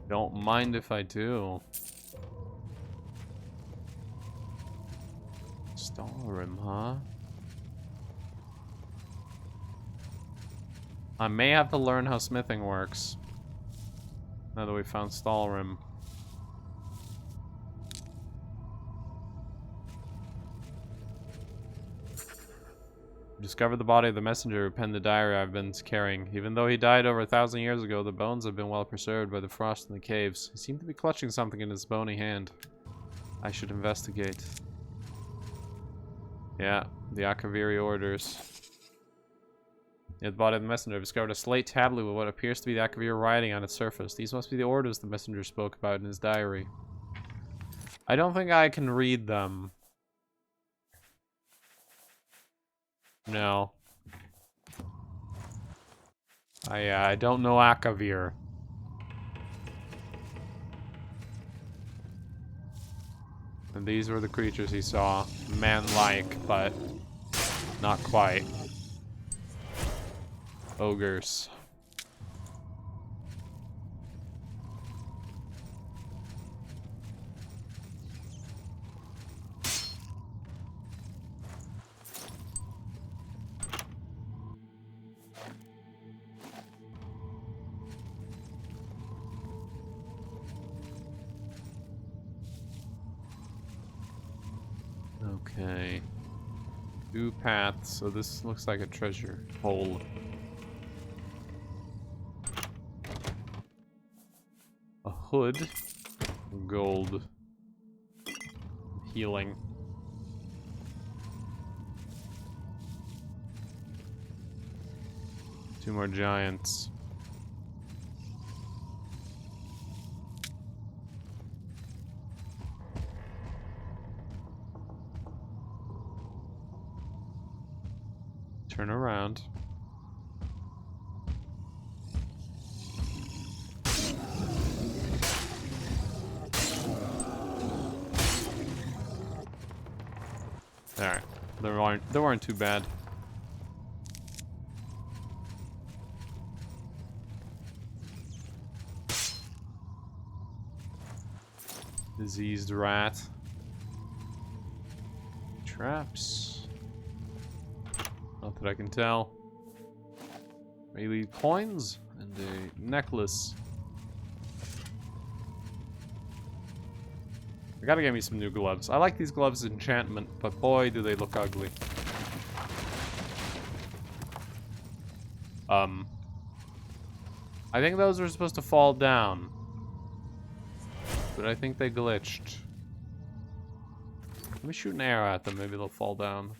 Don't mind if I do. Stall rim, huh? I may have to learn how smithing works. Now that we found stall rim. Discovered the body of the messenger who penned the diary I've been carrying. Even though he died over 1,000 years ago, the bones have been well preserved by the frost in the caves. He seemed to be clutching something in his bony hand. I should investigate. Yeah, the Akavir orders. Near the body of the messenger, I've discovered a slate tablet with what appears to be the Akavir writing on its surface. These must be the orders the messenger spoke about in his diary. I don't think I can read them. No. I don't know Akavir. And these were the creatures he saw. Man-like, but not quite. Ogres. Okay. 2 paths, so this looks like a treasure hole. A hood. Gold. Healing. Two more giants. Turn around. Alright. They weren't too bad. Diseased rat. Traps. Not that I can tell. Maybe coins and a necklace. I gotta get me some new gloves. I like these gloves as enchantment, but boy, do they look ugly. I think those were supposed to fall down. But I think they glitched. Let me shoot an arrow at them, maybe they'll fall down.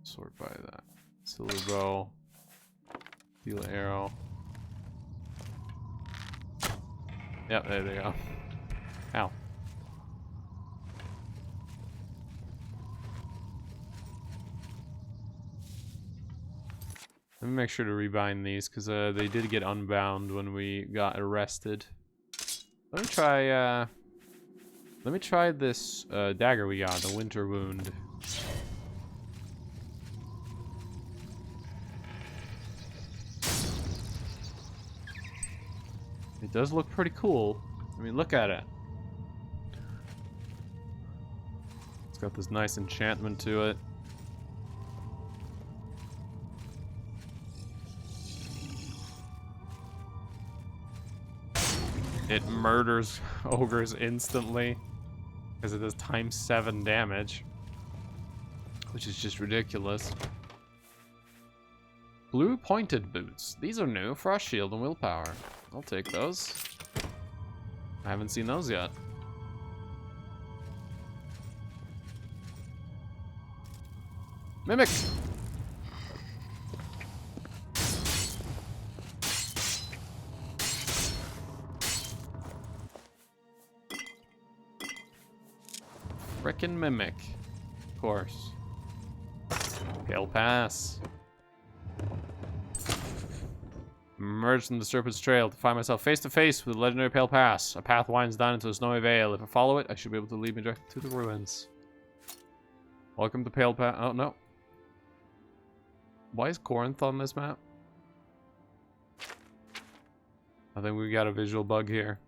Sort by that. Silver bow. Steel arrow. Yep, there they go. Ow. Let me make sure to rebind these, because they did get unbound when we got arrested. Let me try this dagger we got, the Winter Wound. It does look pretty cool. I mean, look at it. It's got this nice enchantment to it. It murders ogres instantly because it does ×7 damage, which is just ridiculous. Blue pointed boots. These are new. Frost shield and willpower. I'll take those. I haven't seen those yet. Mimic! Frickin' Mimic. Of course. Pale Pass. Emerged from the Serpent's trail to find myself face to face with the legendary Pale Pass. A path winds down into a snowy vale. If I follow it, I should be able to lead me directly to the ruins. Welcome to Pale Pass. Oh, no. Why is Corinth on this map? I think we got a visual bug here.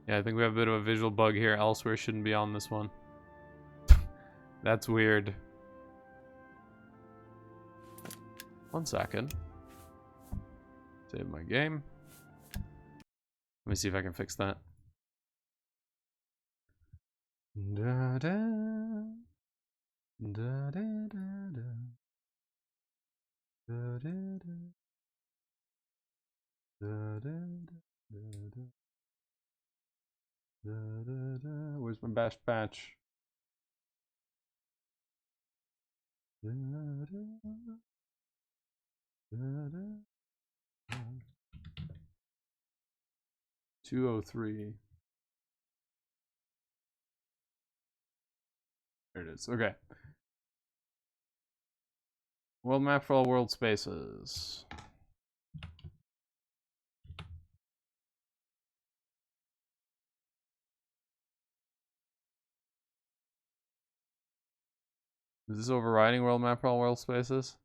Yeah, I think we have a bit of a visual bug here. Elsewhere shouldn't be on this one. That's weird. 1 second. Save my game. Let me see if I can fix that. Da da da da da da da da da da da da. Where's my bash patch? Da da. 203. There it is. Okay. World map for all world spaces. Is this overriding world map for all world spaces?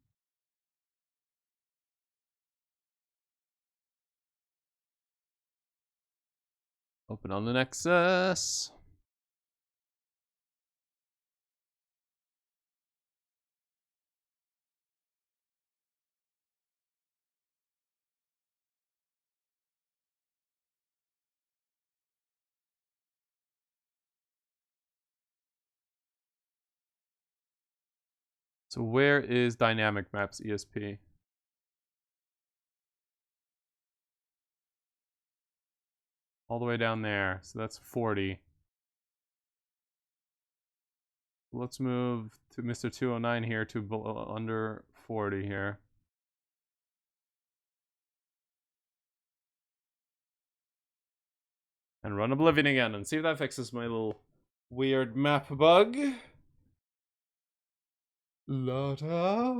Open on the Nexus. So where is Dynamic Maps ESP? All the way down there. So that's 40. Let's move to Mr. 209 here to under 40 here. And run Oblivion again and see if that fixes my little weird map bug. La da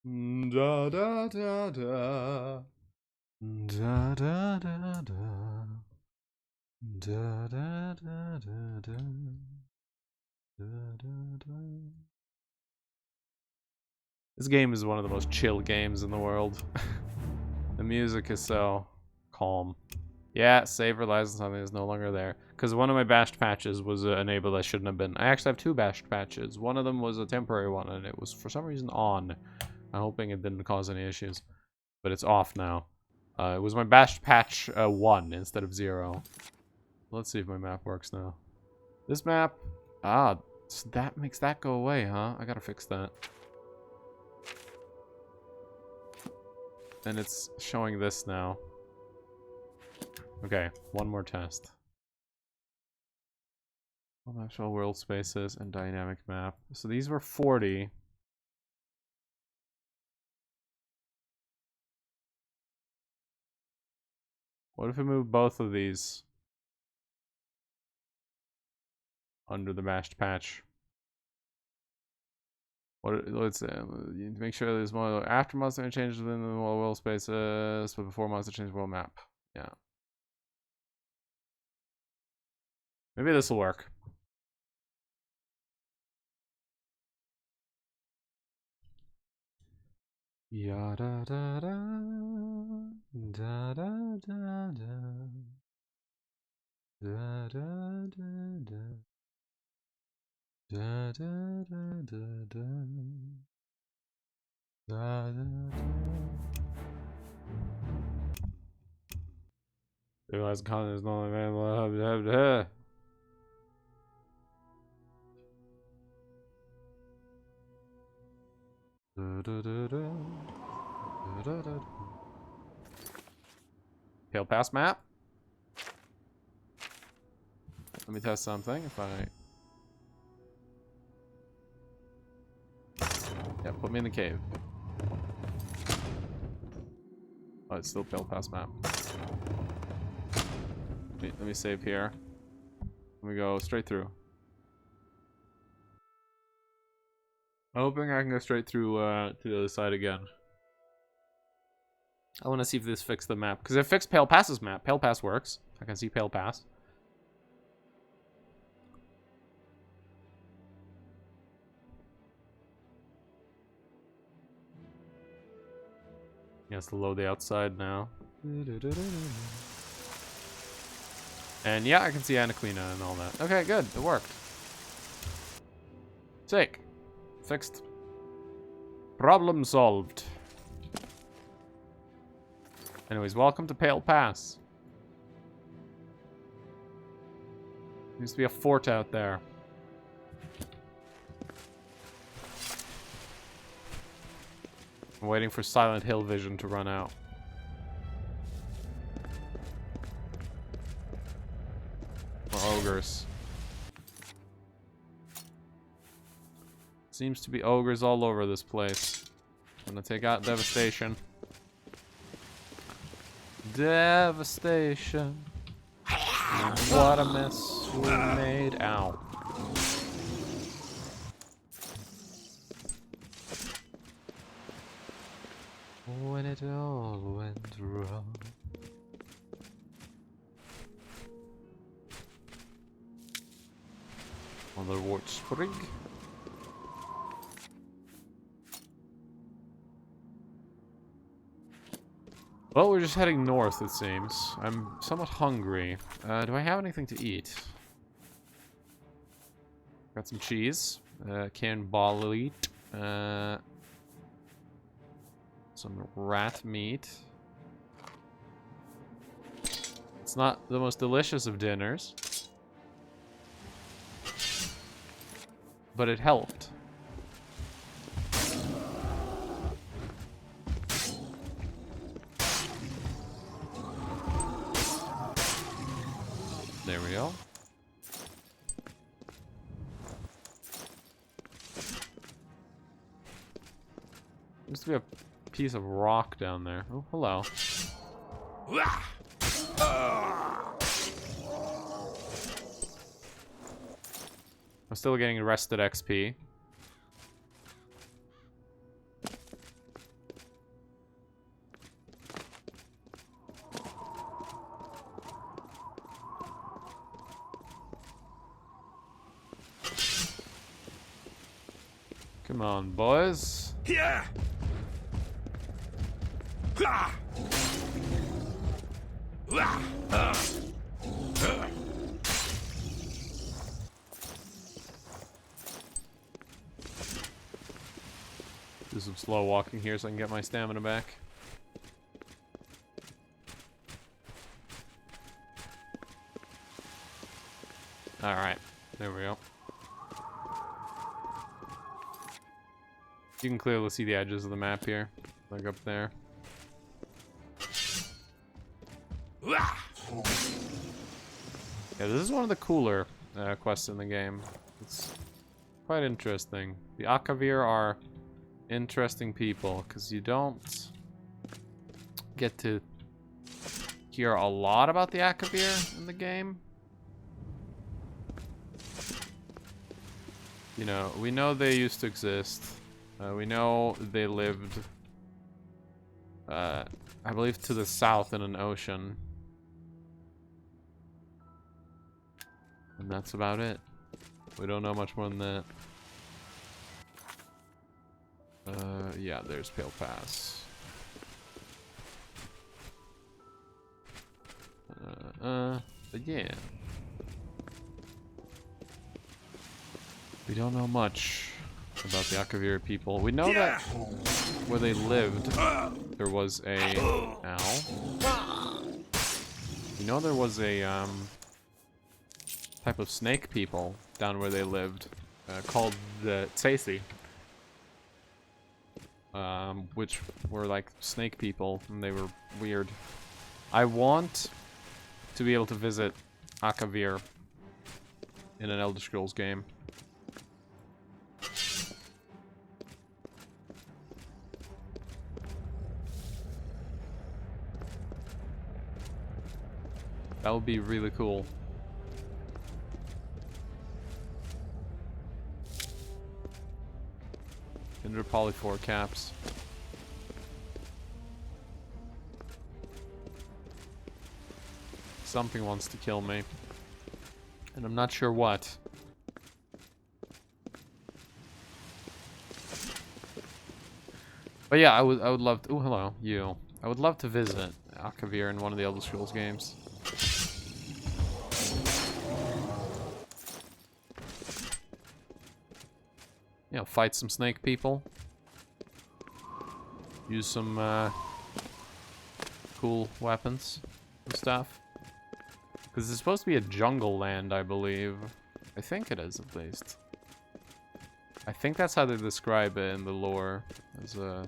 da da da da da da da da. Da, da, da, da, da. Da, da, da. This game is one of the most chill games in the world. The music is so calm. Yeah, save relies on something that's no longer there. Because one of my bashed patches was enabled that shouldn't have been. I actually have 2 bashed patches. One of them was a temporary one, and it was for some reason on. I'm hoping it didn't cause any issues. But it's off now. It was my bashed patch 1 instead of 0. Let's see if my map works now. This map... Ah, so that makes that go away, huh? I gotta fix that. And it's showing this now. Okay, one more test. Actual world spaces and dynamic map. So these were 40. What if we move both of these under the bashed patch? Let's make sure there's more after monster changes within the world spaces, but before monster change world map. Yeah. Maybe this will work. Ya da da da da da da da da da da. Da da da da da. Da da da. Realize content is not available. Da da da da. Da da da. Pale Pass map. Let me test something. If I. Yeah, put me in the cave. Oh, it's still Pale Pass map. Wait, let me save here. Let me go straight through. I'm hoping I can go straight through to the other side again. I want to see if this fixed the map. Because it fixed Pale Pass's map. Pale Pass works. I can see Pale Pass. He has to load the outside now. And yeah, I can see Anaquina and all that. Okay, good. It worked. Sick. Fixed. Problem solved. Anyways, welcome to Pale Pass. There used to be a fort out there. I'm waiting for Silent Hill vision to run out. Or ogres. Seems to be ogres all over this place. I'm gonna take out Devastation. Devastation. What a mess we made out. When it all went wrong. Another wart sprig. Well, we're just heading north, it seems. I'm somewhat hungry. Do I have anything to eat? Got some cheese. Canned bolete. Some rat meat. It's not the most delicious of dinners. But it helped. There we go. Used to be a piece of rock down there. Oh, hello. I'm still getting rested XP. Come on, boys. Yeah. Ah. Do some slow walking here so I can get my stamina back. Alright, there we go. You can clearly see the edges of the map here, like up there. Yeah, this is one of the cooler quests in the game. It's quite interesting. The Akavir are interesting people, because you don't get to hear a lot about the Akavir in the game. You know, we know they used to exist. We know they lived, I believe, to the south in an ocean. And that's about it. We don't know much more than that. Yeah, there's Pale Pass. But yeah. We don't know much about the Akavir people. We know that where they lived, there was a... Ow. We know there was a, type of snake people down where they lived, called the Tsesi. Which were like snake people, and they were weird. I want to be able to visit Akavir in an Elder Scrolls game. That would be really cool. Indra Polyphore caps. Something wants to kill me. And I'm not sure what. But yeah, I would love to... Oh, hello, you. I would love to visit Akavir in one of the Elder Scrolls games. You know, fight some snake people. Use some cool weapons and stuff. Because it's supposed to be a jungle land, I believe. I think it is, at least. I think that's how they describe it in the lore. As a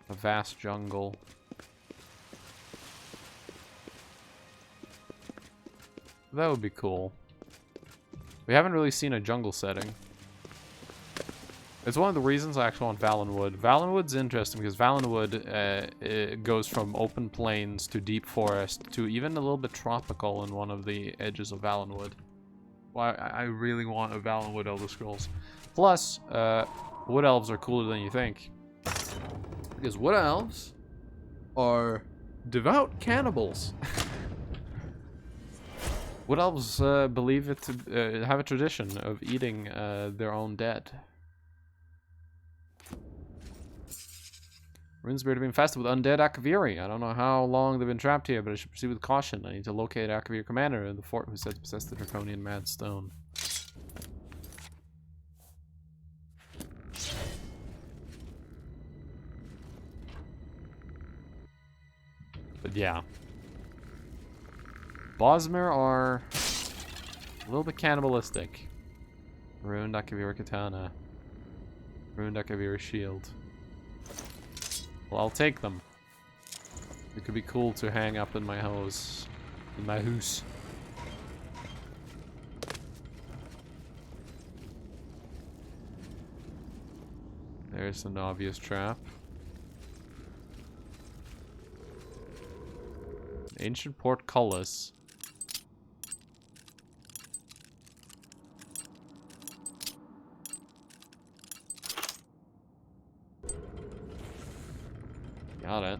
vast jungle. That would be cool. We haven't really seen a jungle setting. It's one of the reasons I actually want Valenwood. Valenwood's interesting because Valenwood it goes from open plains to deep forest to even a little bit tropical in one of the edges of Valenwood. Well, I really want a Valenwood Elder Scrolls. Plus, Wood Elves are cooler than you think. Because Wood Elves are devout cannibals. Wood Elves believe it to have a tradition of eating their own dead. Runesbeard have been infested with undead Akaviri. I don't know how long they've been trapped here, but I should proceed with caution. I need to locate Akavir commander in the fort who said to possess the Draconian Mad Stone. But yeah. Bosmer are a little bit cannibalistic. Ruined Akavir katana. Ruined Akavir shield. Well, I'll take them. It could be cool to hang up in my house. In my house. There's an obvious trap. Ancient portcullis. Got it.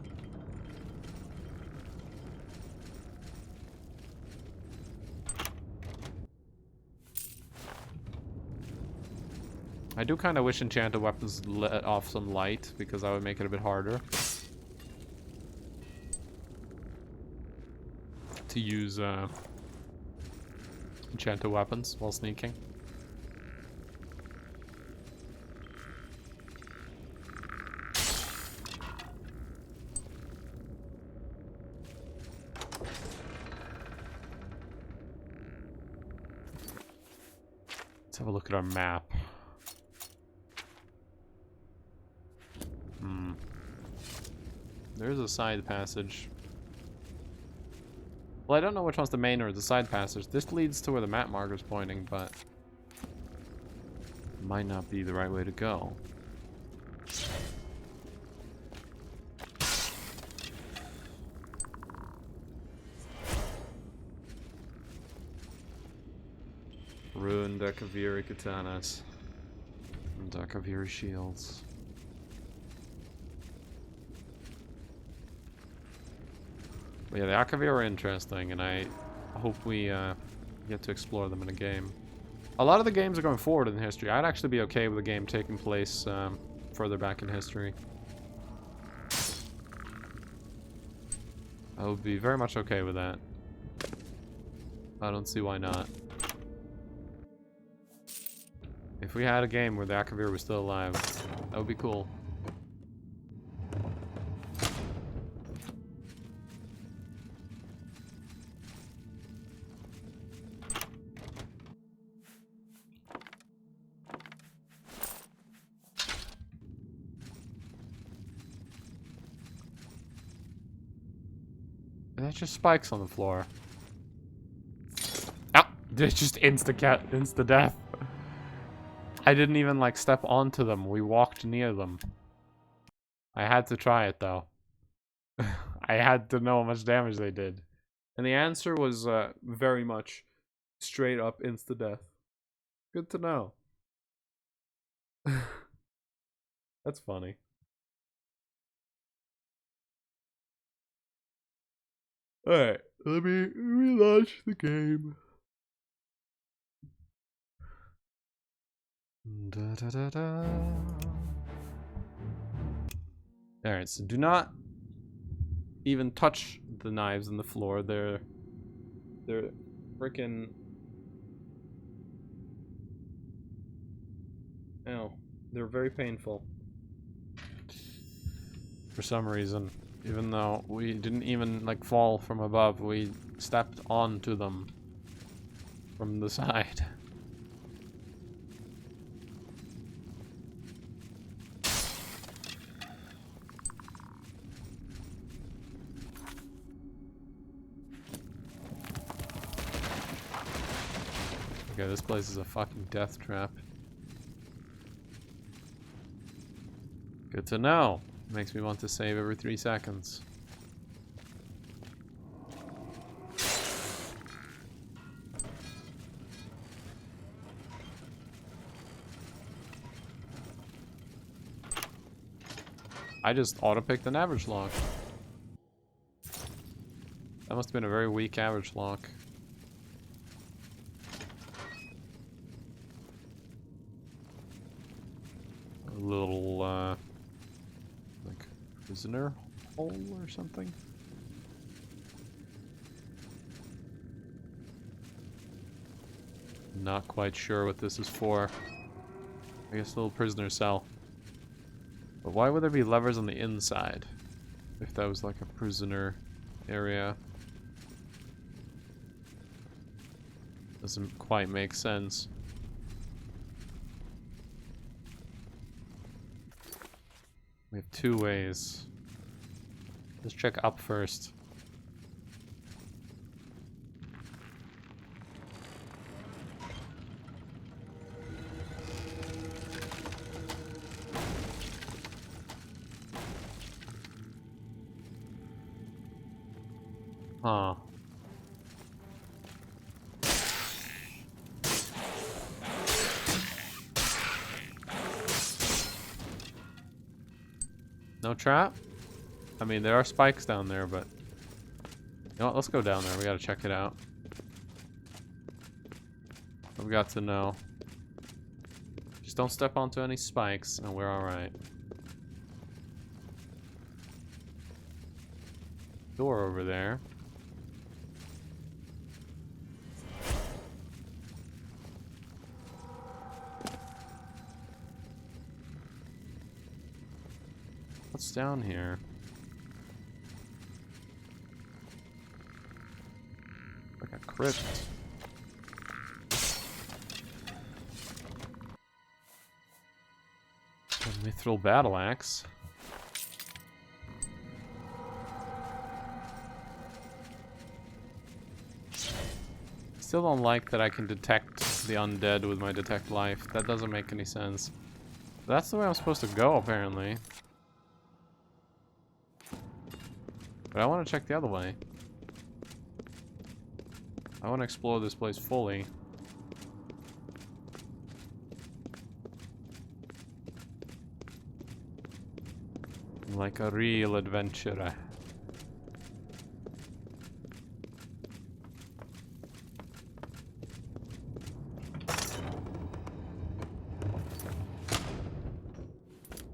I do kind of wish enchanted weapons let off some light, because that would make it a bit harder to use enchanted weapons while sneaking. Let's have a look at our map. There's a side passage. Well, I don't know which one's the main or the side passage. This leads to where the map marker's pointing, but might not be the right way to go. Ruined Akavir katanas and Akavir shields. But yeah, the Akavir are interesting, and I hope we get to explore them in a game. A lot of the games are going forward in history. I'd actually be okay with a game taking place further back in history. I would be very much okay with that. I don't see why not. If we had a game where the Akavir was still alive, that would be cool. That's just spikes on the floor. Oh, it's just insta death. I didn't even like step onto them. We walked near them. I had to try it though. I had to know how much damage they did. And the answer was very much straight up insta death. Good to know. That's funny. Alright, let me relaunch the game. Alright, so do not even touch the knives on the floor. They're freaking... Ow. They're very painful. For some reason. Even though we didn't even like fall from above, we stepped onto them from the side. Okay, this place is a fucking death trap. Good to know. Makes me want to save every 3 seconds. I just auto-picked an average lock. That must have been a very weak average lock. A little, like, prisoner hole or something? Not quite sure what this is for. I guess a little prisoner cell. But why would there be levers on the inside? If that was like a prisoner area. Doesn't quite make sense. We have 2 ways. Let's check up first. Huh. No trap? I mean, there are spikes down there, but... You know what? Let's go down there. We gotta check it out. We've got to know. Just don't step onto any spikes, and we're alright. Door over there. What's down here? Like a crypt. A mithril battle axe. Still don't like that I can detect the undead with my detect life. That doesn't make any sense. That's the way I'm supposed to go, apparently. But I want to check the other way. I want to explore this place fully. Like a real adventurer.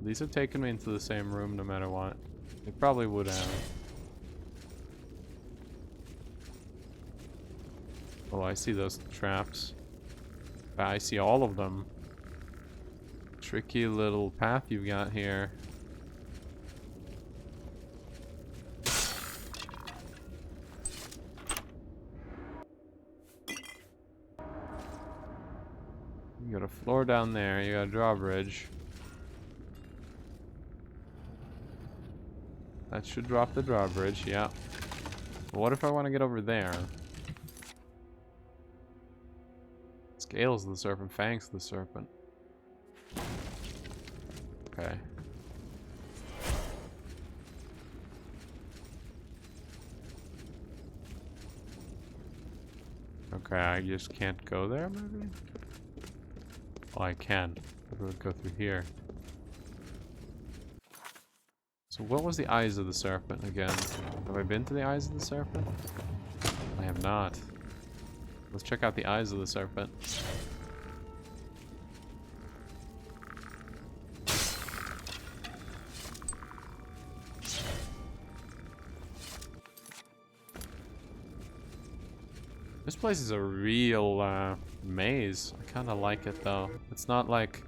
These have taken me into the same room no matter what. They probably would have. Oh, I see those traps. I see all of them. Tricky little path you've got here. You got a floor down there, you got a drawbridge. That should drop the drawbridge, yeah. But what if I want to get over there? Scales of the serpent, fangs of the serpent. Okay. Okay, I just can't go there, maybe? Oh, I can. I would go through here. So what was the eyes of the serpent again? Have I been to the eyes of the serpent? I have not. Let's check out the eyes of the serpent. This place is a real maze. I kind of like it though. It's not like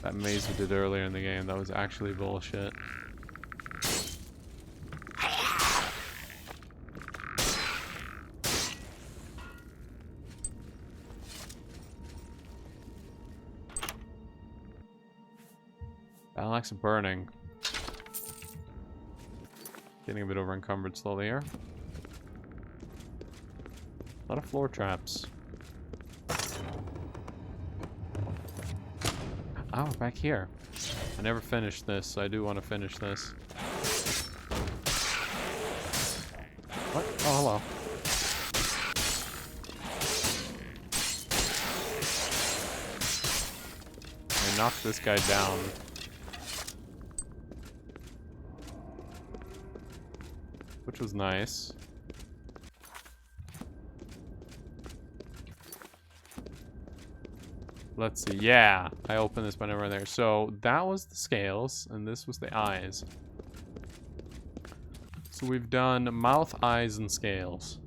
that maze we did earlier in the game. That was actually bullshit. Alex burning. Getting a bit over encumbered slowly here. A lot of floor traps. Oh, back here. I never finished this, so I do want to finish this. What? Oh, hello. I knocked this guy down. Which was nice. Let's see. Yeah, I opened this by number there. So that was the scales, and this was the eyes. So we've done mouth, eyes, and scales.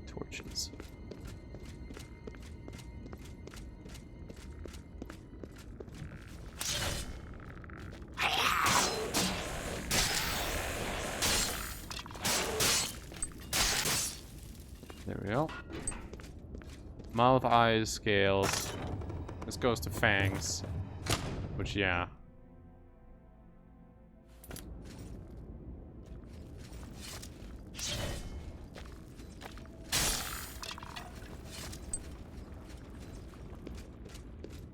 Torches. There we go. Mouth, eyes, scales. This goes to fangs. Which, yeah.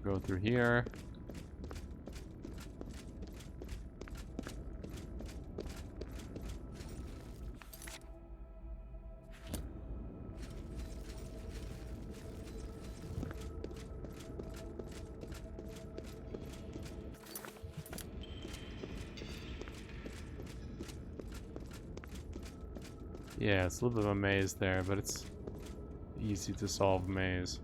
Go through here. Yeah, it's a little bit of a maze there, but it's easy to solve maze.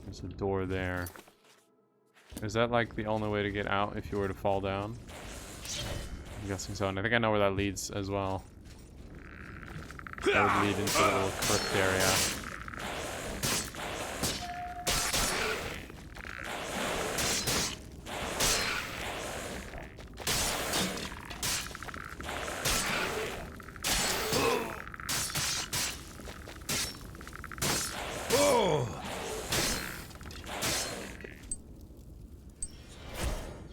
There's a door there. Is that like the only way to get out if you were to fall down? I'm guessing so, and I think I know where that leads as well. That would lead into a little crypt area.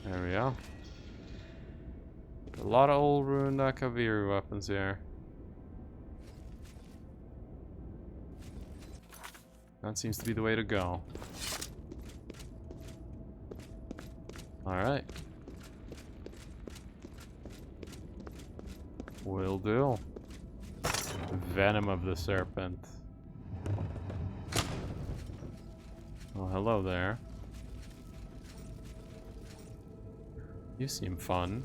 There we go. A lot of old ruined Akavir weapons here. That seems to be the way to go. Alright. Will do. Venom of the Serpent. Oh, hello there. You seem fun.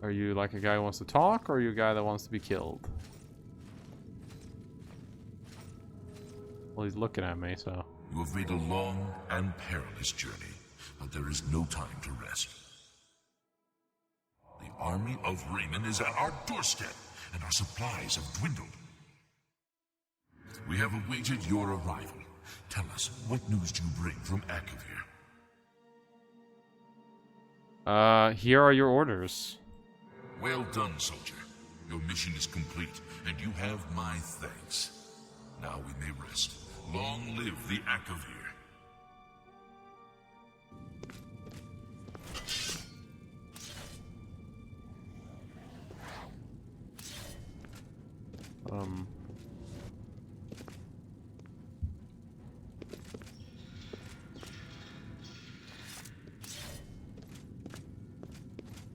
Are you like a guy who wants to talk, or are you a guy that wants to be killed? Well, he's looking at me, so... You have made a long and perilous journey, but there is no time to rest. The army of Raymond is at our doorstep, and our supplies have dwindled. We have awaited your arrival. Tell us, what news do you bring from Akavir? Here are your orders. Well done, soldier. Your mission is complete, and you have my thanks. Now we may rest. Long live the Akavir.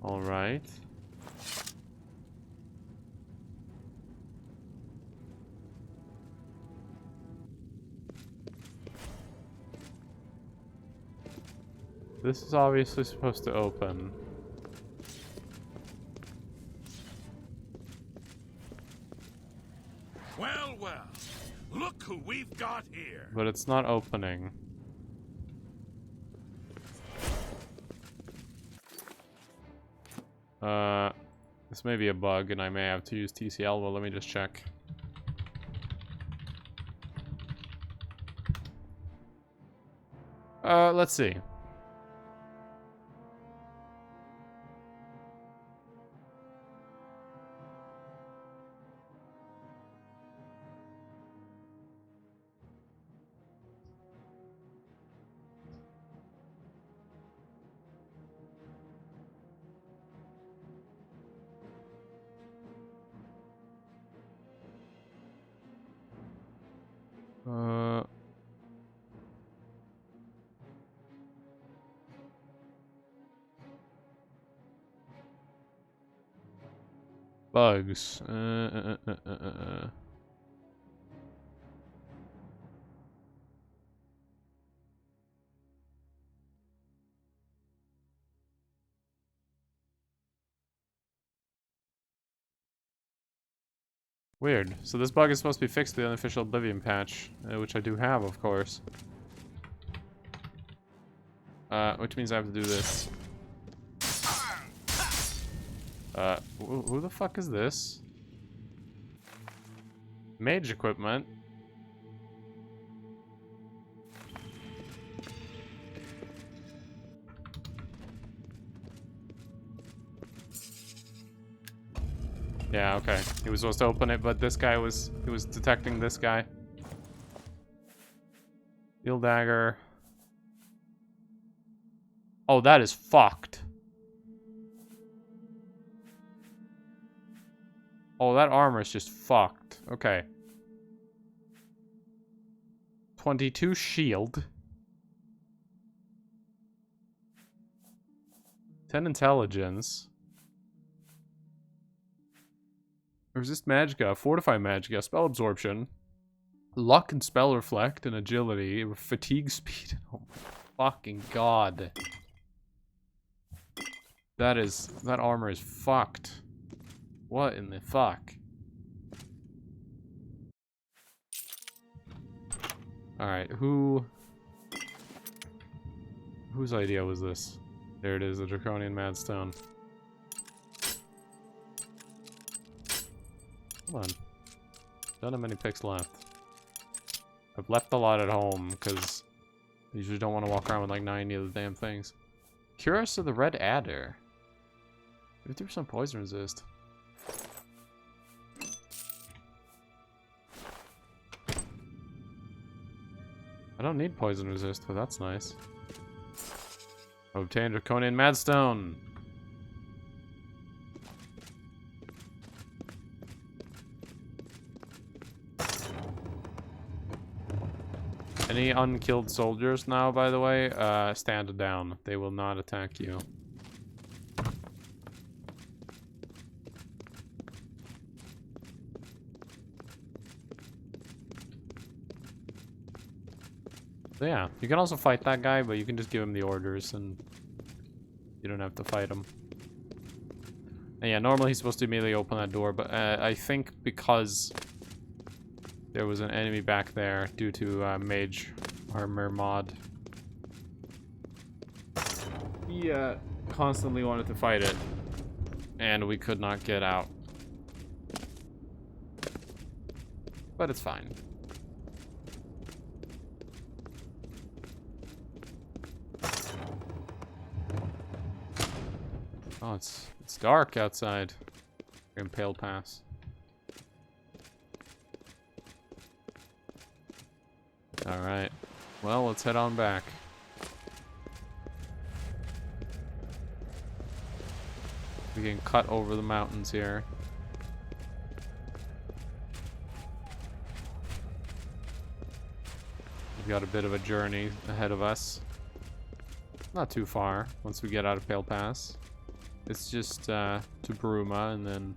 All right. This is obviously supposed to open. Well, well. Look who we've got here. But it's not opening. This may be a bug and I may have to use TCL. Well, let me just check. Let's see. Bugs. Weird. So this bug is supposed to be fixed with the unofficial Oblivion patch, which I do have, of course. Which means I have to do this. Who the fuck is this? Mage equipment. Yeah, okay. He was supposed to open it, but this guy he was detecting this guy. Steel dagger. Oh, that is fucked. Oh, that armor is just fucked. Okay. 22 shield. 10 intelligence. Resist Magicka, Fortify Magicka, Spell Absorption, Luck and Spell Reflect, and Agility, Fatigue Speed. Oh my fucking god. That armor is fucked. What in the fuck? Alright, whose idea was this? There it is, the Draconian Mad Stone. Come on. Don't have many picks left. I've left a lot at home because I usually don't want to walk around with like 90 of the damn things. Curious of the Red Adder. 50% poison resist. I don't need poison resist, but that's nice. Obtain Draconian Mad Stone. Any unkilled soldiers now, by the way, stand down. They will not attack you. So yeah, you can also fight that guy, but you can just give him the orders and you don't have to fight him. And yeah, normally he's supposed to immediately open that door, but I think because there was an enemy back there due to mage armor mod, he constantly wanted to fight it, and we could not get out. But it's fine. Oh, it's dark outside. Impale Pass. Alright. Well, let's head on back. We can cut over the mountains here. We've got a bit of a journey ahead of us. Not too far once we get out of Pale Pass. It's just to Bruma and then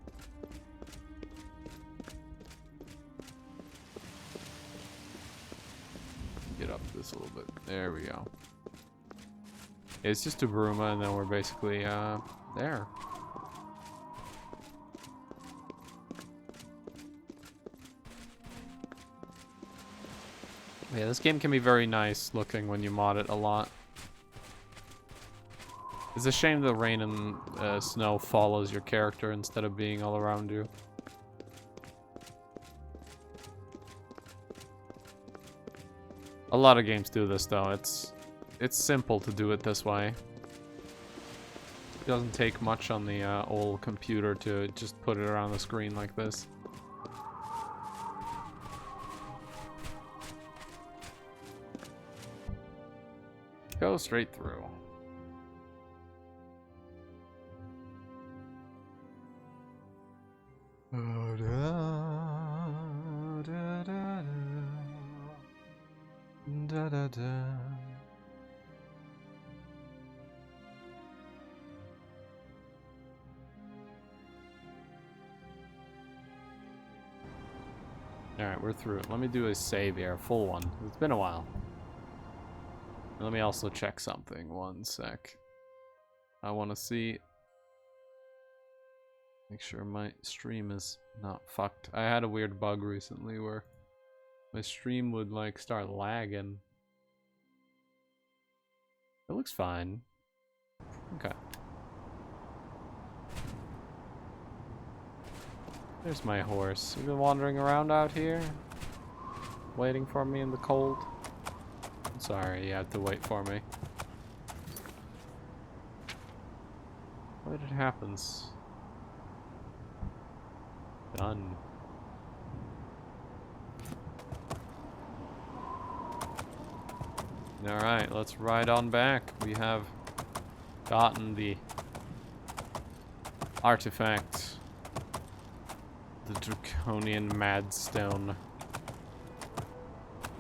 get up this a little bit. There we go. It's just to Bruma and then we're basically there. Yeah, this game can be very nice looking when you mod it a lot. It's a shame the rain and snow follows your character instead of being all around you. A lot of games do this though. It's simple to do it this way. It doesn't take much on the old computer to just put it around the screen like this. Go straight through. Alright, we're through it. Let me do a save here, full one. It's been a while. Let me also check something. One sec. I want to see. Make sure my stream is not fucked. I had a weird bug recently where my stream would like start lagging. It looks fine. Okay. There's my horse. You've been wandering around out here? Waiting for me in the cold? I'm sorry, you had to wait for me. What it happens? Done. Alright, let's ride on back. We have gotten the artifact. The Draconian Mad Stone.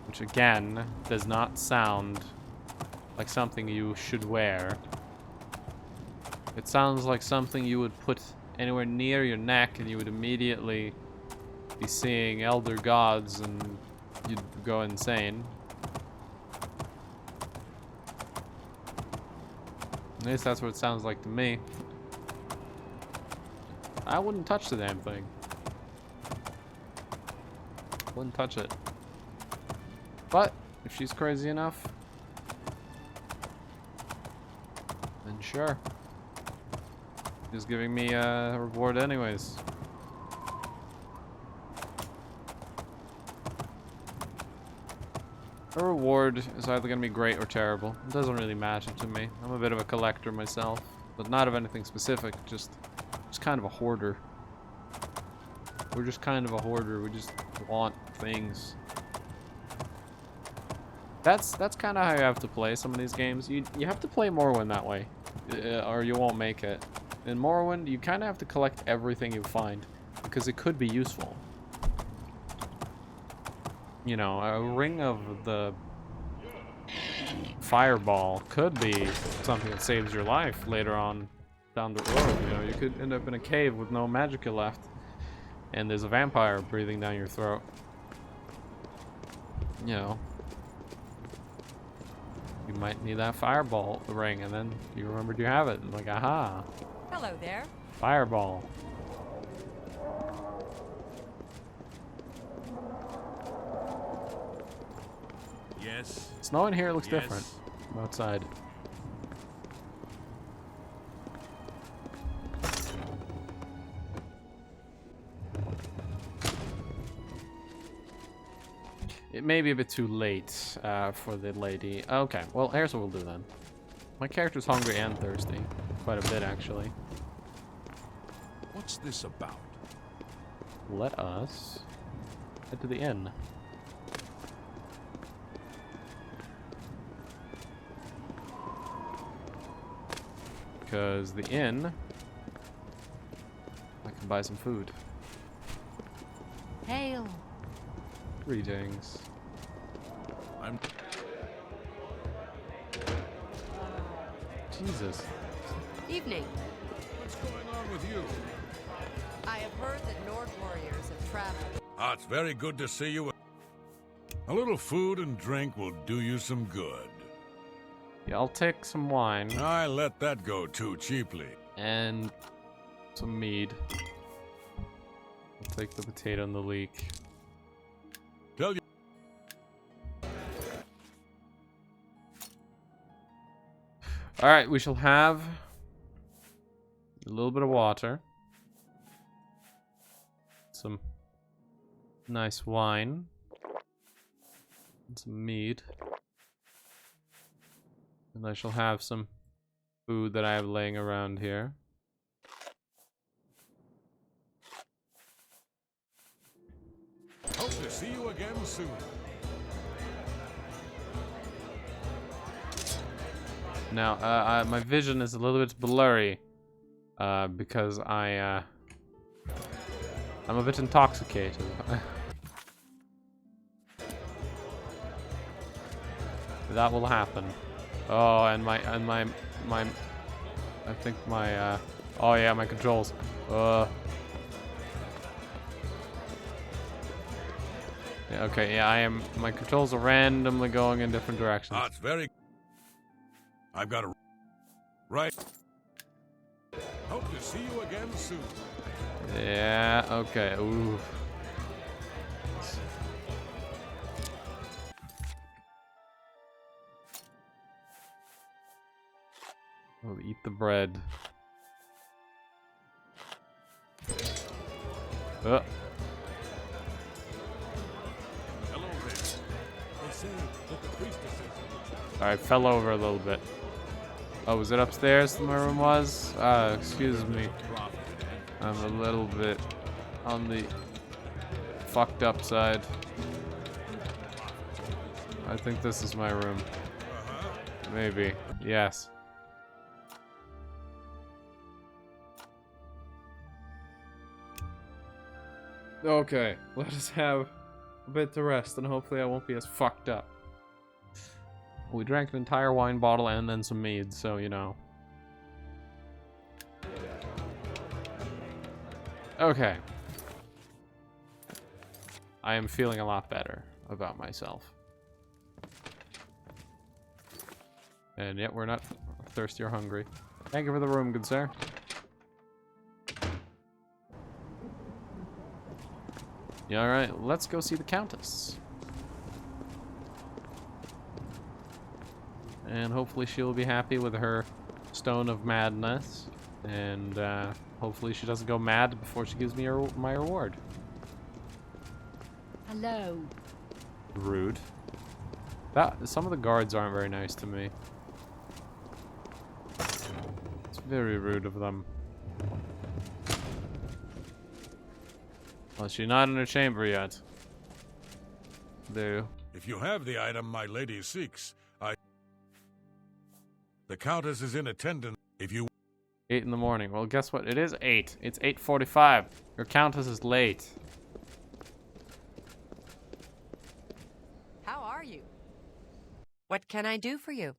Which again, does not sound like something you should wear. It sounds like something you would put anywhere near your neck, and you would immediately be seeing elder gods, and you'd go insane. At least that's what it sounds like to me. I wouldn't touch the damn thing. Wouldn't touch it. But if she's crazy enough, then sure. She's giving me a reward anyways. A reward is either going to be great or terrible. It doesn't really matter to me. I'm a bit of a collector myself, but not of anything specific, just kind of a hoarder. We're just kind of a hoarder. We just want things. That's kind of how you have to play some of these games. You have to play Morrowind that way, or you won't make it. In Morrowind, you kind of have to collect everything you find, because it could be useful. You know, a ring of the fireball could be something that saves your life later on down the road. You know, you could end up in a cave with no magicka left, and there's a vampire breathing down your throat. You know, you might need that fireball ring, and then you remembered you have it, and like, aha. Hello there. Fireball. Yes. Snow in here looks Yes. different from outside. It may be a bit too late for the lady. Okay, well, here's what we'll do then. My character's hungry and thirsty. Quite a bit, actually. What's this about? Let us head to the inn. Because the inn, I can buy some food. Hail. Greetings. I'm Jesus. Evening. What's going on with you? I have heard that Nord warriors have traveled. Ah, it's very good to see you. A little food and drink will do you some good. Yeah, I'll take some wine I let that go too cheaply. and some mead. I'll take the potato and the leek. Tell you. Alright, we shall have a little bit of water. Some nice wine. And some mead. And I shall have some food that I have laying around here. Hope to see you again soon. Now, my vision is a little bit blurry because I'm a bit intoxicated. That will happen. Oh, and my, I think my, oh yeah, my controls. Yeah, okay, yeah, my controls are randomly going in different directions. Ah, it's very. I've got a. Right. Hope to see you again soon. Yeah, okay, ooh. Oh, eat the bread. Hello there. They say that the priestesses. Alright, fell over a little bit. Oh, was it upstairs my room was? Excuse me. I'm a little bit on the fucked up side. I think this is my room. Maybe. Yes. Okay, let us have a bit to rest, and hopefully I won't be as fucked up. We drank an entire wine bottle and then some mead, so you know. Okay. I am feeling a lot better about myself. And yet we're not thirsty or hungry. Thank you for the room, good sir. Yeah, alright, let's go see the Countess. And hopefully she'll be happy with her Stone of Madness. And hopefully she doesn't go mad before she gives me my reward. Hello. Rude. Some of the guards aren't very nice to me. It's very rude of them. Well, she's not in her chamber yet. If you have the item my lady seeks, the Countess is in attendance. If you 8 in the morning. Well, guess what? It is 8. It's 8:45. Your Countess is late. How are you? What can I do for you?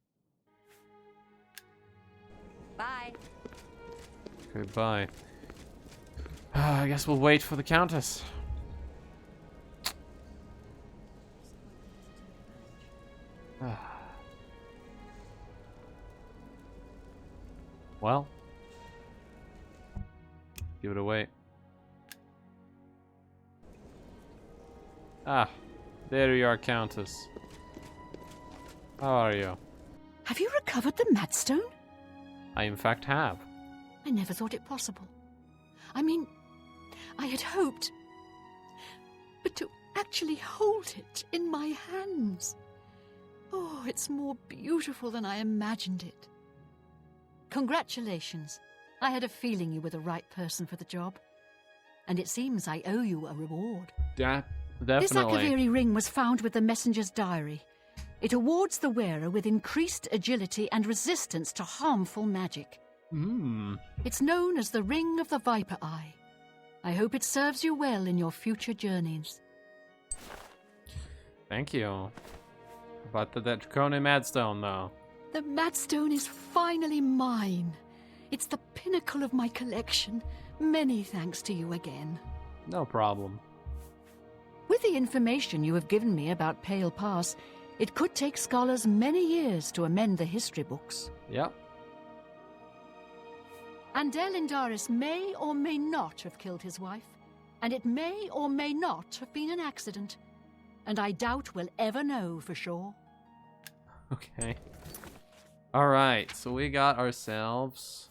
Bye. Okay, bye. I guess we'll wait for the Countess. Well, give it a wait. Ah, there you are, Countess. How are you? Have you recovered the Mad Stone? I in fact have. I never thought it possible. I mean, I had hoped. But to actually hold it in my hands. Oh, it's more beautiful than I imagined it. Congratulations. I had a feeling you were the right person for the job. And it seems I owe you a reward. Definitely. This Akavir ring was found with the messenger's diary. It awards the wearer with increased agility and resistance to harmful magic. It's known as the Ring of the Viper Eye. I hope it serves you well in your future journeys. Thank you. About the Draconian Mad Stone, though. The Mad Stone is finally mine. It's the pinnacle of my collection. Many thanks to you again. No problem. With the information you have given me about Pale Pass, it could take scholars many years to amend the history books. Yep. Andel Indaris may or may not have killed his wife, and it may or may not have been an accident. And I doubt we'll ever know for sure. Okay. Alright, so we got ourselves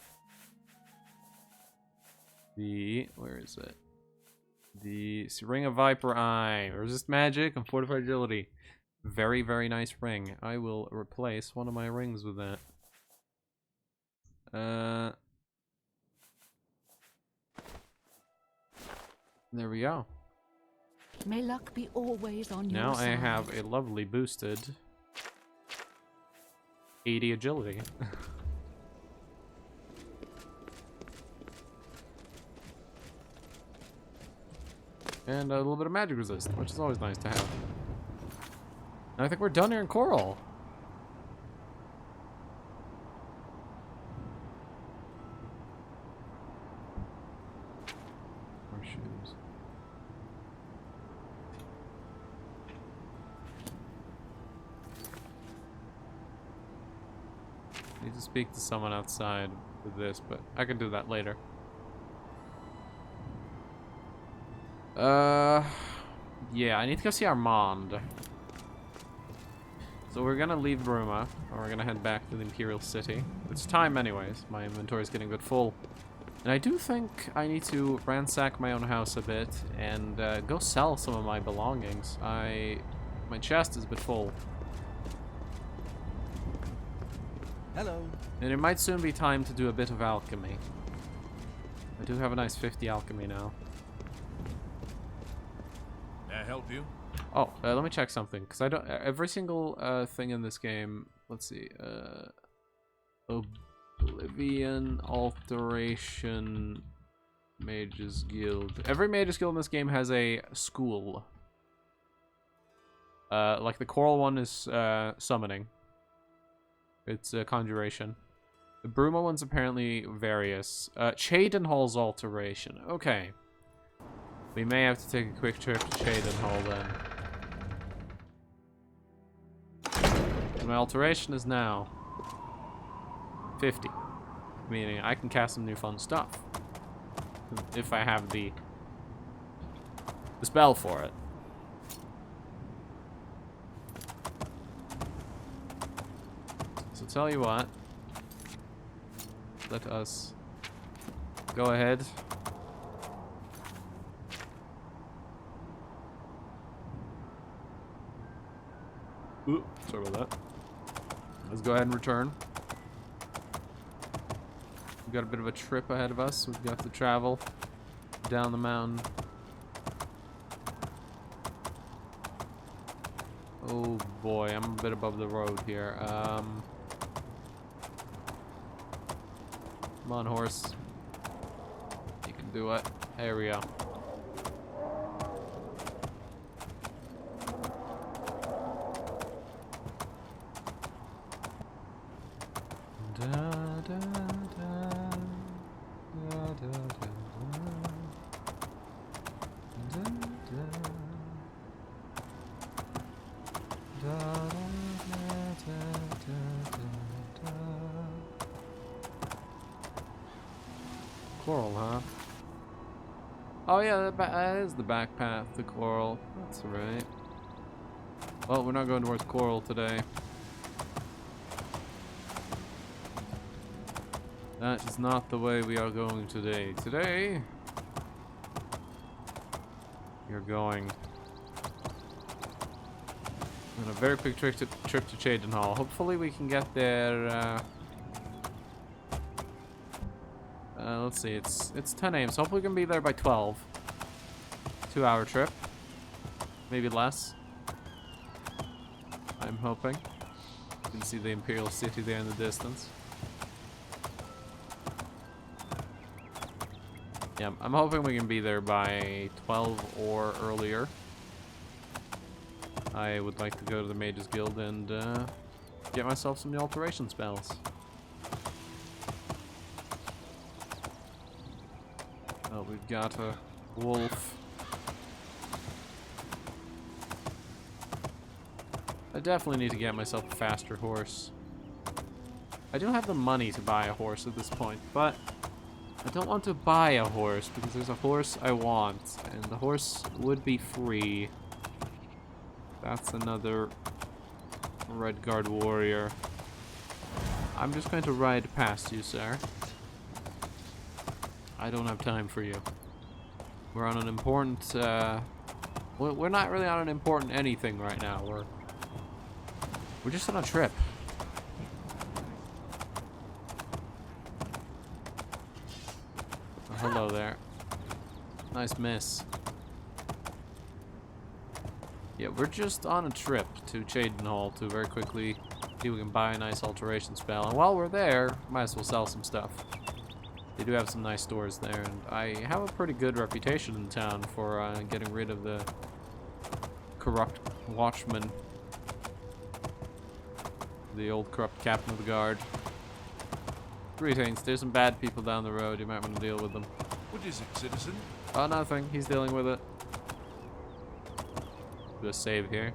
where is it? The Ring of Viper Eye. Resist magic and fortify agility. Very, very nice ring. I will replace one of my rings with that. There we go. May luck be always on your Now side. I have a lovely boosted 80 agility. And a little bit of magic resist, which is always nice to have. And I think we're done here in Coral. More shoes. Need to speak to someone outside with this, but I can do that later. Yeah, I need to go see Armand. So we're gonna leave Bruma, and we're gonna head back to the Imperial City. It's time anyways, my inventory is getting a bit full. And I do think I need to ransack my own house a bit and go sell some of my belongings. My chest is a bit full. Hello. And it might soon be time to do a bit of alchemy. I do have a nice 50 alchemy now. May I help you? Oh, let me check something, because I don't. Every single thing in this game. Let's see. Oblivion, Alteration, Mages Guild. Every Mages Guild in this game has a school. Like the Coral one is summoning. It's conjuration. The Bruma one's apparently various. Chaden Hall's alteration. Okay. We may have to take a quick trip to Cheydinhal then. My alteration is now 50. Meaning I can cast some new fun stuff. If I have the spell for it. So tell you what. Let us go ahead. Ooh, sorry about that. Let's go ahead and return. We've got a bit of a trip ahead of us. We've got to travel down the mountain. Oh boy, I'm a bit above the road here. Come on, horse. You can do it. There we go. Coral, huh? Oh yeah, that is the back path to Coral. That's right. Well, we're not going towards Coral today. That is not the way we are going today. Today, you're going on a very quick trip to Cheydinhal. Hopefully we can get there, let's see, it's 10 a.m. so hopefully we can be there by 12. 2-hour trip. Maybe less. I'm hoping. You can see the Imperial City there in the distance. Yeah, I'm hoping we can be there by 12 or earlier. I would like to go to the Mages Guild and get myself some new alteration spells. Oh, we've got a wolf. I definitely need to get myself a faster horse. I don't have the money to buy a horse at this point, but I don't want to buy a horse because there's a horse I want, and the horse would be free. That's another Redguard warrior. I'm just going to ride past you, sir. I don't have time for you. We're on an important, we're not really on an important anything right now. We're just on a trip. Oh, hello there. Nice miss. Yeah, we're just on a trip to Cheydinhal to very quickly see if we can buy a nice alteration spell. And while we're there, might as well sell some stuff. They do have some nice stores there, and I have a pretty good reputation in town for getting rid of the corrupt watchman. The old corrupt captain of the guard. Greetings, there's some bad people down the road, you might want to deal with them. What is it, citizen? Oh, nothing, he's dealing with it. Just save here.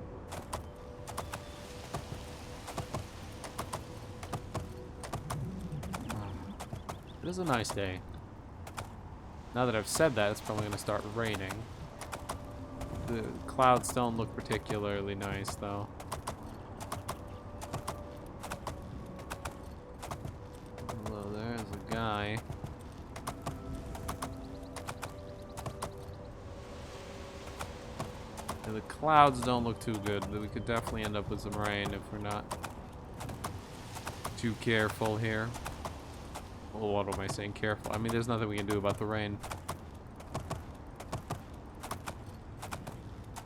It is a nice day. Now that I've said that, it's probably going to start raining. The clouds don't look particularly nice, though. Hello, there's a guy. Yeah, the clouds don't look too good. We could definitely end up with some rain if we're not too careful here. Well, what am I saying? Careful. I mean, there's nothing we can do about the rain.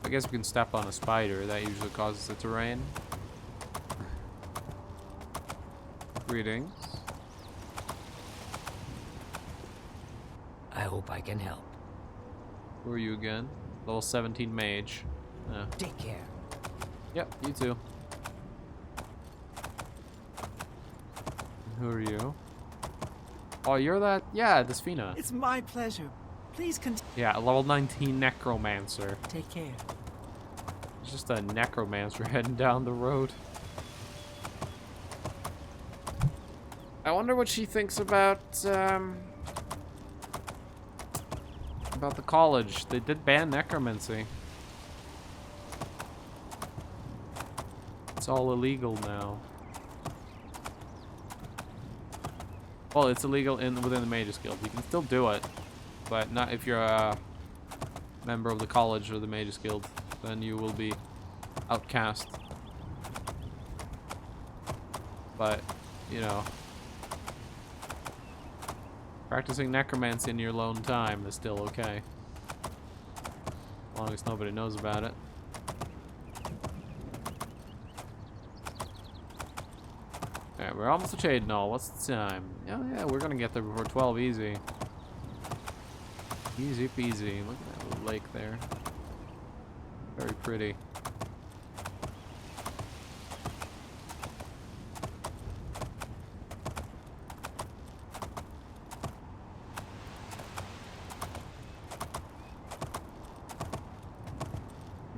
I guess we can step on a spider. That usually causes it to rain. Greetings. I hope I can help. Who are you again? Level 17 mage. Yeah. Take care. Yep, you too. Who are you? Oh, you're that? Yeah, Desfina. It's my pleasure. Please continue. Yeah, a level 19 necromancer. Take care. It's just a necromancer heading down the road. I wonder what she thinks about the college. They did ban necromancy. It's all illegal now. Well, it's illegal within the Mages Guild. You can still do it, but not if you're a member of the college or the Mages Guild. Then you will be outcast. But, you know, practicing necromancy in your lone time is still okay. As long as nobody knows about it. Alright, we're almost to Chadenall. What's the time? Oh yeah, we're gonna get there before 12 easy. Easy peasy. Look at that little lake there. Very pretty.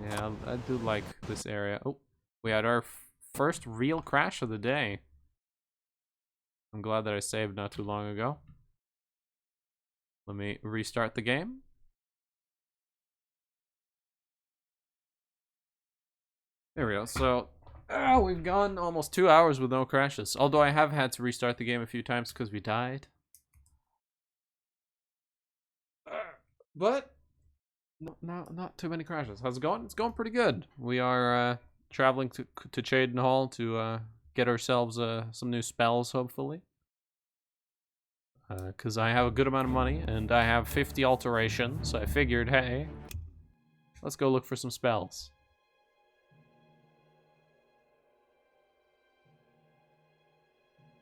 Yeah, I do like this area. Oh, we had our first real crash of the day. I'm glad that I saved not too long ago. Let me restart the game. There we go. So, we've gone almost 2 hours with no crashes. Although I have had to restart the game a few times because we died. But, not too many crashes. How's it going? It's going pretty good. We are traveling to Chadenall to get ourselves some new spells, hopefully. Because I have a good amount of money, and I have 50 alterations, so I figured, hey, let's go look for some spells.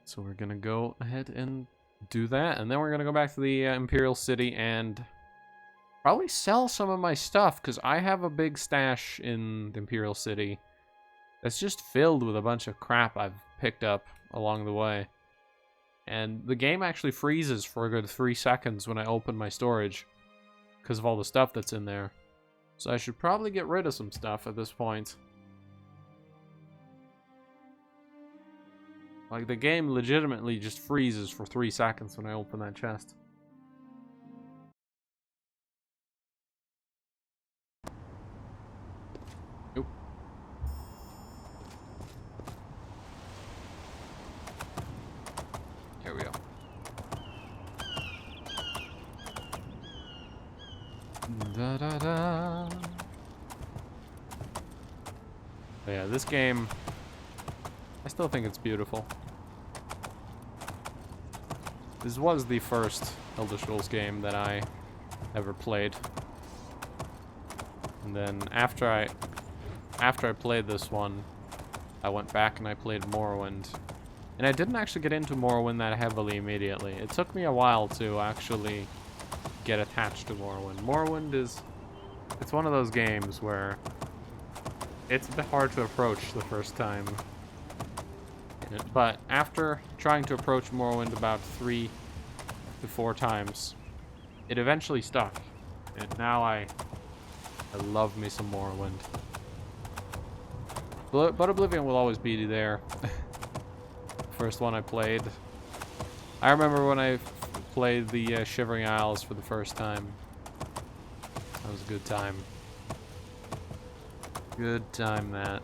So we're gonna go ahead and do that, and then we're gonna go back to the Imperial City and probably sell some of my stuff, because I have a big stash in the Imperial City that's just filled with a bunch of crap I've picked up along the way. And the game actually freezes for a good 3 seconds when I open my storage because of all the stuff that's in there. So I should probably get rid of some stuff at this point. Like, the game legitimately just freezes for 3 seconds when I open that chest. Nope. Here we go. Da da da. But yeah, this game, I still think it's beautiful. This was the first Elder Scrolls game that I ever played. And then after I played this one, I went back and I played Morrowind. And I didn't actually get into Morrowind that heavily immediately. It took me a while to actually get attached to Morrowind. Morrowind it's one of those games where it's a bit hard to approach the first time. But after trying to approach Morrowind about 3 to 4 times, it eventually stuck. And now I love me some Morrowind. But Oblivion will always be there. First one I played. I remember when I played the Shivering Isles for the first time. That was a good time. Good time, that.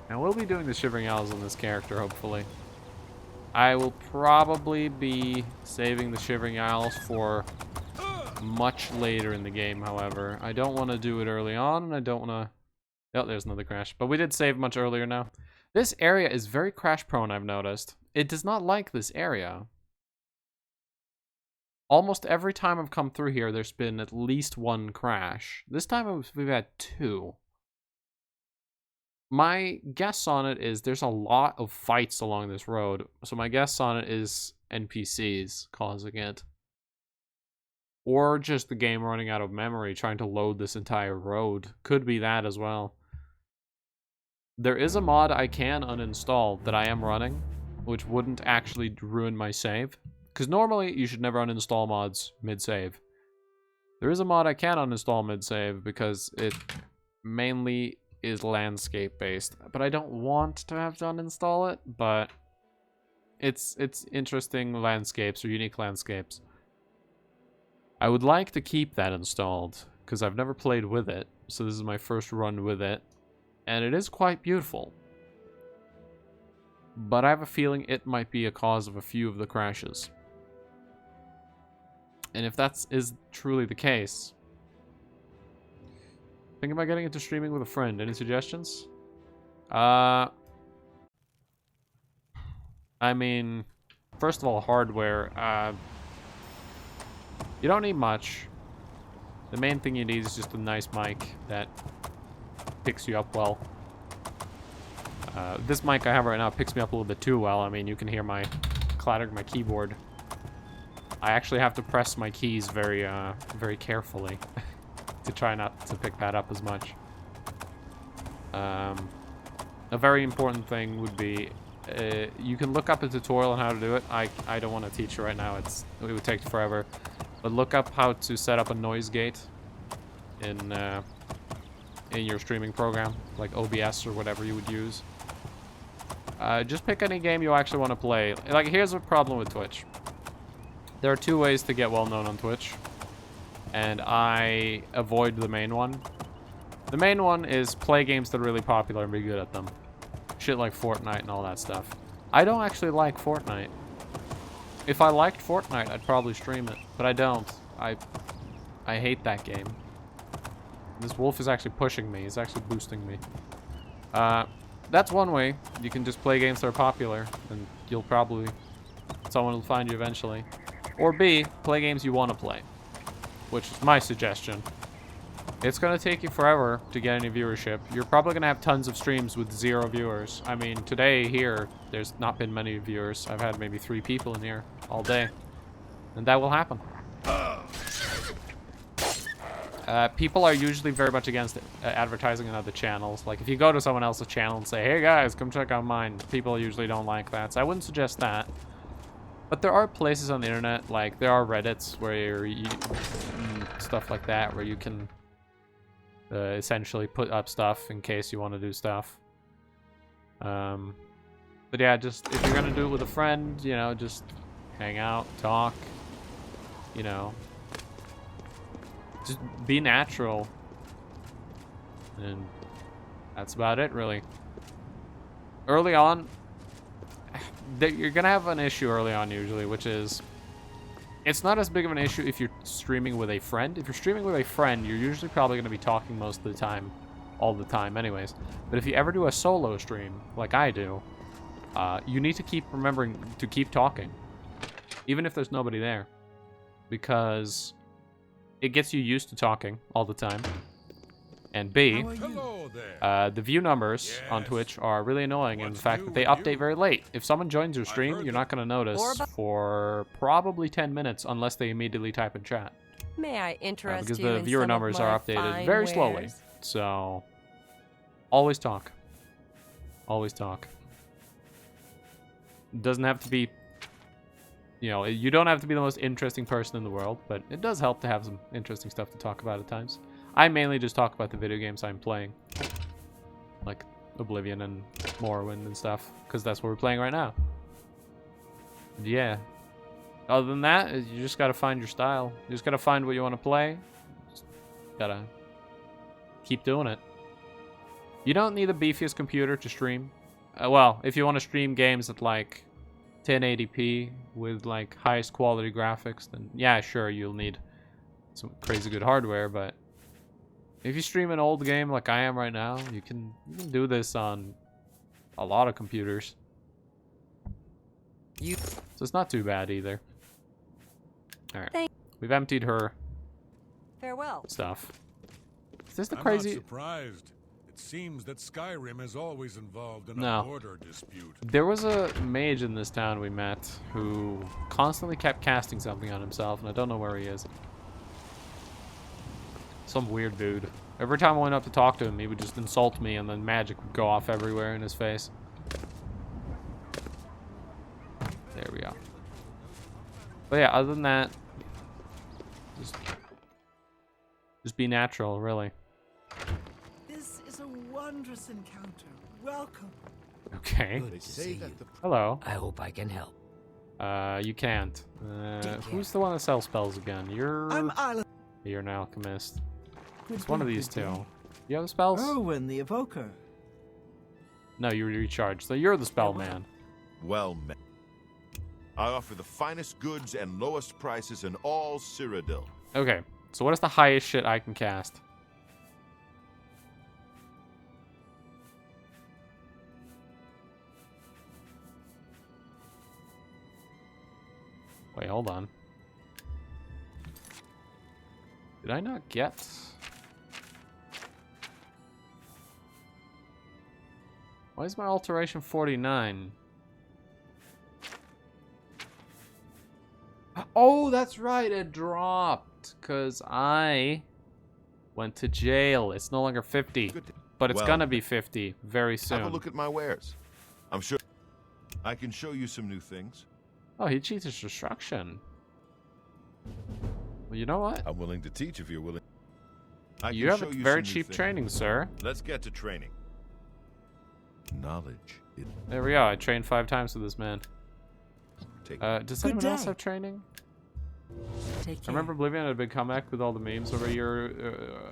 And we'll be doing the Shivering Isles on this character, hopefully. I will probably be saving the Shivering Isles for much later in the game, however. I don't want to do it early on, and I don't want to... Oh, there's another crash. But we did save much earlier now. This area is very crash-prone, I've noticed. It does not like this area. Almost every time I've come through here, there's been at least 1 crash. This time we've had 2. My guess on it is there's a lot of fights along this road. So my guess on it is NPCs causing it. Or just the game running out of memory trying to load this entire road. Could be that as well. There is a mod I can uninstall that I am running, which wouldn't actually ruin my save. Because normally, you should never uninstall mods mid-save. There is a mod I can uninstall mid-save because it mainly is landscape-based. But I don't want to have to uninstall it, but it's interesting landscapes or unique landscapes. I would like to keep that installed because I've never played with it. So this is my first run with it. And it is quite beautiful. But I have a feeling it might be a cause of a few of the crashes. And if that is truly the case, think about getting into streaming with a friend. Any suggestions? I mean, first of all, hardware. You don't need much. The main thing you need is just a nice mic that picks you up well. This mic I have right now picks me up a little bit too well. I mean, you can hear my clattering my keyboard. I actually have to press my keys very carefully to try not to pick that up as much. A very important thing would be you can look up a tutorial on how to do it. I don't want to teach you right now. It would take forever. But look up how to set up a noise gate in your streaming program, like OBS or whatever you would use. Just pick any game you actually want to play. Like, here's a problem with Twitch. There are two ways to get well known on Twitch, and I avoid the main one. The main one is play games that are really popular and be good at them. Shit like Fortnite and all that stuff. I don't actually like Fortnite. If I liked Fortnite, I'd probably stream it, but I don't. I hate that game. This wolf is actually pushing me. He's actually boosting me. That's one way. You can just play games that are popular, and you'll probably... someone will find you eventually. Or B, play games you want to play, which is my suggestion. It's going to take you forever to get any viewership. You're probably going to have tons of streams with 0 viewers. I mean, today here, there's not been many viewers. I've had maybe 3 people in here all day. And that will happen. People are usually very much against advertising on other channels. Like, if you go to someone else's channel and say, hey guys, come check out mine, people usually don't like that. So I wouldn't suggest that. But there are places on the internet, like there are Reddits where stuff like that, where you can essentially put up stuff in case you want to do stuff. But yeah, just if you're gonna do it with a friend, you know, just hang out, talk, you know, just be natural, and that's about it, really. Early on, you're gonna have an issue early on usually, which is it's not as big of an issue if you're streaming with a friend. If you're streaming with a friend, you're usually probably gonna be talking most of the time, all the time anyways. But if you ever do a solo stream, like I do, you need to keep remembering to keep talking, even if there's nobody there, because it gets you used to talking all the time. And B, the view numbers on Twitch are really annoying, and the fact that they update very late. If someone joins your stream, you're not going to notice for probably 10 minutes unless they immediately type in chat. May I interest because you the in viewer some numbers of my are updated fine very slowly. wares? So, always talk. Always talk. It doesn't have to be, you know, you don't have to be the most interesting person in the world, but it does help to have some interesting stuff to talk about at times. I mainly just talk about the video games I'm playing, like Oblivion and Morrowind and stuff, because that's what we're playing right now. And yeah. Other than that, you just gotta find your style. You just gotta find what you want to play. Just gotta keep doing it. You don't need the beefiest computer to stream. Well, if you want to stream games at like 1080p with like highest quality graphics, then yeah, sure, you'll need some crazy good hardware, but if you stream an old game like I am right now, you can do this on a lot of computers. So it's not too bad either. Alright. We've emptied her Farewell. stuff. Is this the I'm crazy... not surprised. It seems that Skyrim is always involved in No. a border dispute. There was a mage in this town we met who constantly kept casting something on himself, and I don't know where he is. Some weird dude. Every time I went up to talk to him, he would just insult me, and then magic would go off everywhere in his face. There we go. But yeah, other than that, just be natural, really. This is a wondrous encounter. Welcome. Okay. Good to see you. Hello. I hope I can help. You can't. Take Who's care. the one that sells spells again? You're I'm Isla. an alchemist. Good It's one of day, these good two. day. You have the spells? Owen the Evoker. No, you recharge. So you're the spell man. Well met. I offer the finest goods and lowest prices in all Cyrodiil. Okay. So what is the highest shit I can cast? Wait, hold on. Did I not get... Why is my alteration 49? Oh, that's right, it dropped. Because I went to jail. It's no longer 50. Good. But it's Well, gonna be 50 very soon. Have a look at my wares. I'm sure I can show you some new things. Oh, he cheats his destruction. Well, you know what? I'm willing to teach if you're willing. I You can have show a you very some new cheap things. training, sir. Let's get to training. Knowledge. There we go. I trained 5 times with this man. Take Does Good anyone else day. have training? Take I care. remember Oblivion had a big comeback with all the memes over a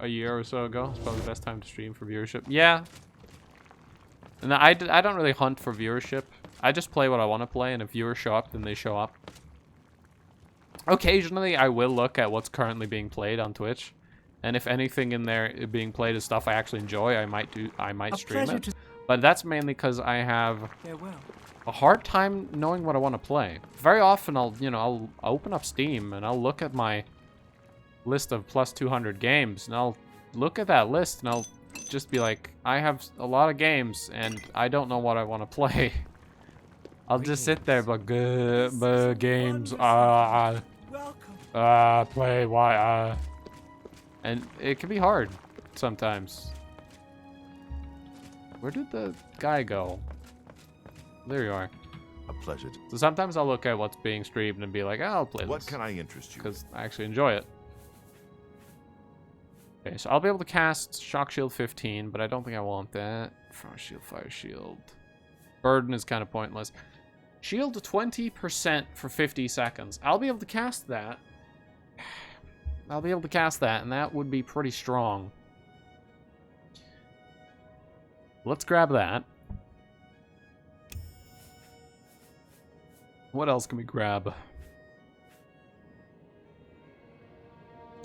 year or so ago. It's probably the best time to stream for viewership. Yeah. And I don't really hunt for viewership. I just play what I want to play, and if viewers show up, then they show up. Occasionally, I will look at what's currently being played on Twitch, and if anything in there being played is stuff I actually enjoy, I might A stream pleasure it. to But that's mainly because I have farewell. a hard time knowing what I want to play. Very often I'll open up Steam and I'll look at my list of plus 200 games, and I'll look at that list and I'll just be like, I have a lot of games and I don't know what I want to play. I'll just sit there but games Welcome. play why and it can be hard sometimes. Where did the guy go? There you are. a pleasure. So sometimes I'll look at what's being streamed and be like, oh, I'll play What this can I interest you? because I actually enjoy it. Okay, so I'll be able to cast Shock Shield 15, but I don't think I want that. Frost Shield, Fire Shield. Burden is kind of pointless. Shield 20% for 50 seconds. I'll be able to cast that. I'll be able to cast that, and that would be pretty strong. Let's grab that. What else can we grab?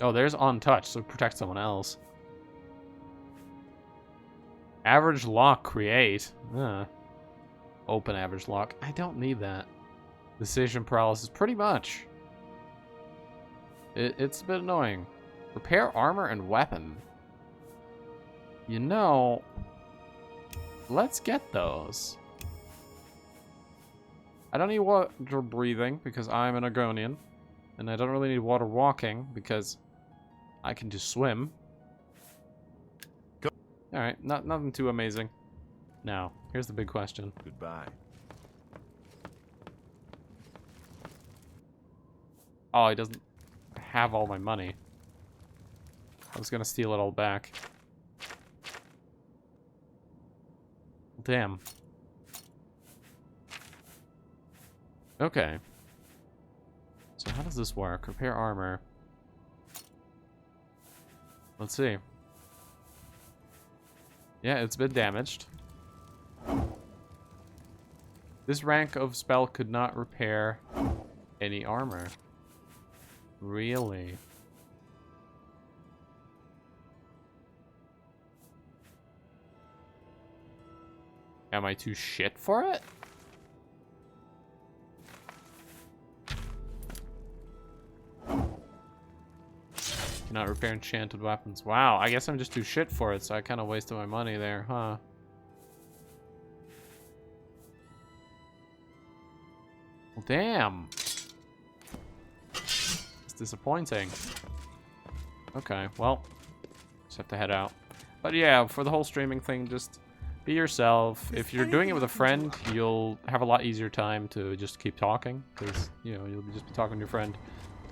Oh, there's Untouched, so protect someone else. Average lock, create. Open average lock. I don't need that. Decision paralysis, pretty much. It's a bit annoying. Repair armor and weapon. You know, let's get those. I don't need water breathing because I'm an Draconian, and I don't really need water walking because I can just swim. All right, nothing too amazing. Now, here's the big question. Goodbye. Oh, he doesn't have all my money. I was gonna steal it all back. Damn. Okay. So how does this work? Repair armor. Let's see. Yeah, it's been damaged. This rank of spell could not repair any armor. Really? Am I too shit for it? Cannot repair enchanted weapons. Wow, I guess I'm just too shit for it, so I kind of wasted my money there, huh? Well, damn. It's disappointing. Okay, well, just have to head out. But yeah, for the whole streaming thing, just Be yourself. If you're doing it with a friend, you'll have a lot easier time to just keep talking, because, you know, you'll just be talking to your friend.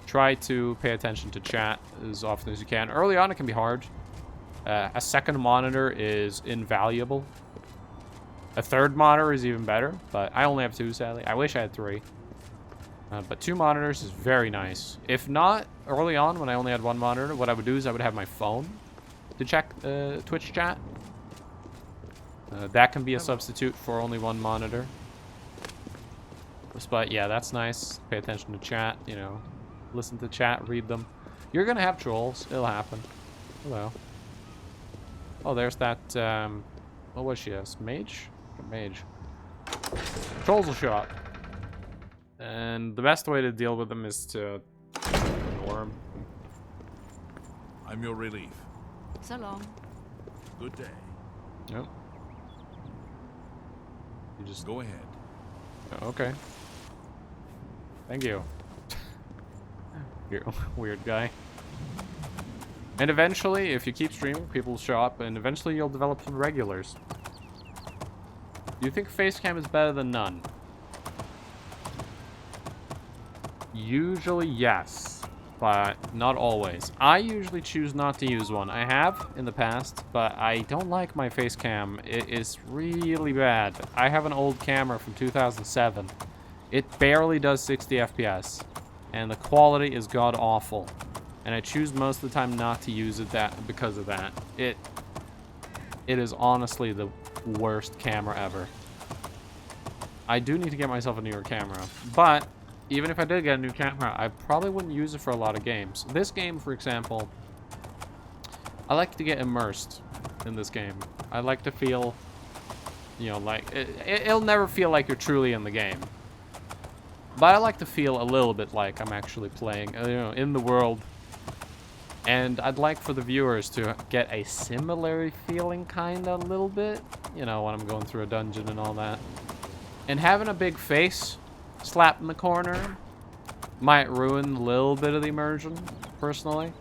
Try to pay attention to chat as often as you can. Early on, it can be hard. A second monitor is invaluable. A third monitor is even better, but I only have 2, sadly. I wish I had 3. But 2 monitors is very nice. If not, early on, when I only had 1 monitor, what I would do is I would have my phone to check Twitch chat. That can be a substitute for only 1 monitor. But yeah, that's nice. Pay attention to chat, you know. Listen to chat, read them. You're gonna have trolls. It'll happen. Hello. Oh, there's that, what was she as? Mage? Mage. Trolls will show up. And the best way to deal with them is to ignore them. I'm your relief. So long. Good day. Yep. You just... Go ahead. Okay. Thank you. You're a weird guy. And eventually, if you keep streaming, people will show up, and eventually you'll develop some regulars. Do you think Facecam is better than none? Usually, yes. But not always. I usually choose not to use one. I have in the past, but I don't like my Facecam. It is really bad. I have an old camera from 2007. It barely does 60 FPS. And the quality is god-awful. And I choose most of the time not to use it because of that. It is honestly the worst camera ever. I do need to get myself a newer camera. But even if I did get a new camera, I probably wouldn't use it for a lot of games. This game, for example, I like to get immersed in this game. I like to feel, you know, like... It'll never feel like you're truly in the game. But I like to feel a little bit like I'm actually playing, you know, in the world. And I'd like for the viewers to get a similar feeling, kinda, a little bit. You know, when I'm going through a dungeon and all that. And having a big face slapped in the corner might ruin a little bit of the immersion, personally.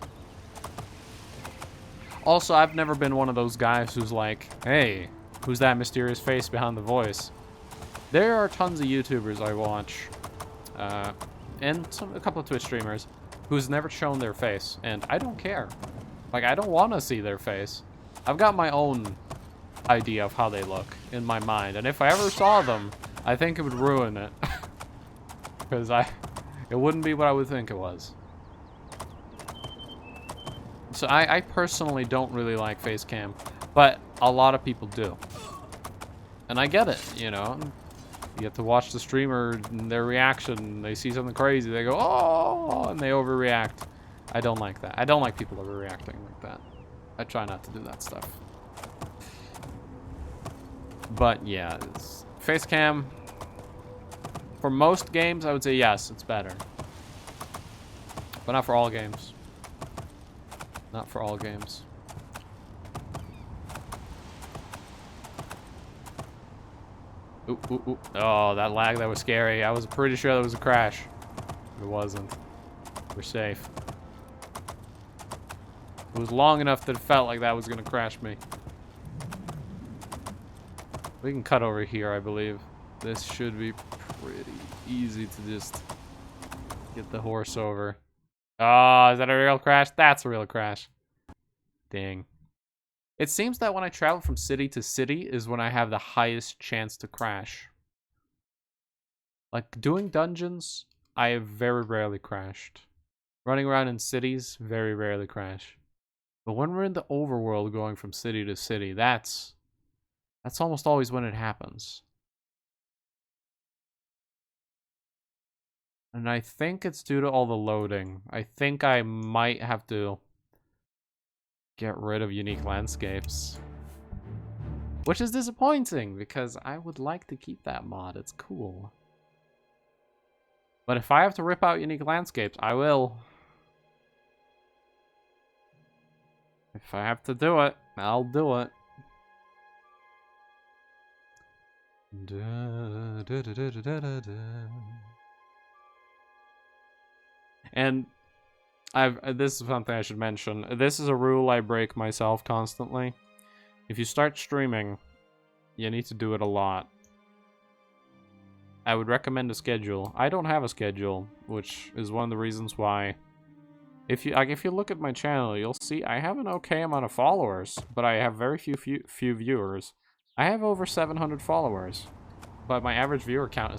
Also, I've never been one of those guys who's like, hey, who's that mysterious face behind the voice? There are tons of YouTubers I watch, and a couple of Twitch streamers, who's never shown their face, and I don't care. Like, I don't want to see their face. I've got my own idea of how they look in my mind, and if I ever saw them, I think it would ruin it. Because it wouldn't be what I would think it was. So I personally don't really like Facecam, but a lot of people do. And I get it, you know. You get to watch the streamer and their reaction. They see something crazy, they go, oh, and they overreact. I don't like that. I don't like people overreacting like that. I try not to do that stuff. But yeah, Facecam, for most games, I would say yes, it's better. But not for all games. Not for all games. Ooh, ooh, ooh. Oh, that lag, that was scary. I was pretty sure that was a crash. It wasn't. We're safe. It was long enough that it felt like that was going to crash me. We can cut over here, I believe. This should be pretty easy to just get the horse over. Oh, is that a real crash? That's a real crash. Dang. It seems that when I travel from city to city is when I have the highest chance to crash. Like, doing dungeons, I have very rarely crashed. Running around in cities, very rarely crash. But when we're in the overworld going from city to city, that's almost always when it happens. And I think it's due to all the loading. I think I might have to get rid of unique landscapes. Which is disappointing, because I would like to keep that mod. It's cool. But if I have to rip out unique landscapes, I will. If I have to do it, I'll do it. Da, da, da, da, da, da, da. And this is something I should mention. This is a rule I break myself constantly. If you start streaming You need to do it a lot. I would recommend a schedule. I don't have a schedule, which is one of the reasons why. If you look at my channel, you'll see I have an okay amount of followers, but I have very few viewers. I have over 700 followers, but my average viewer count is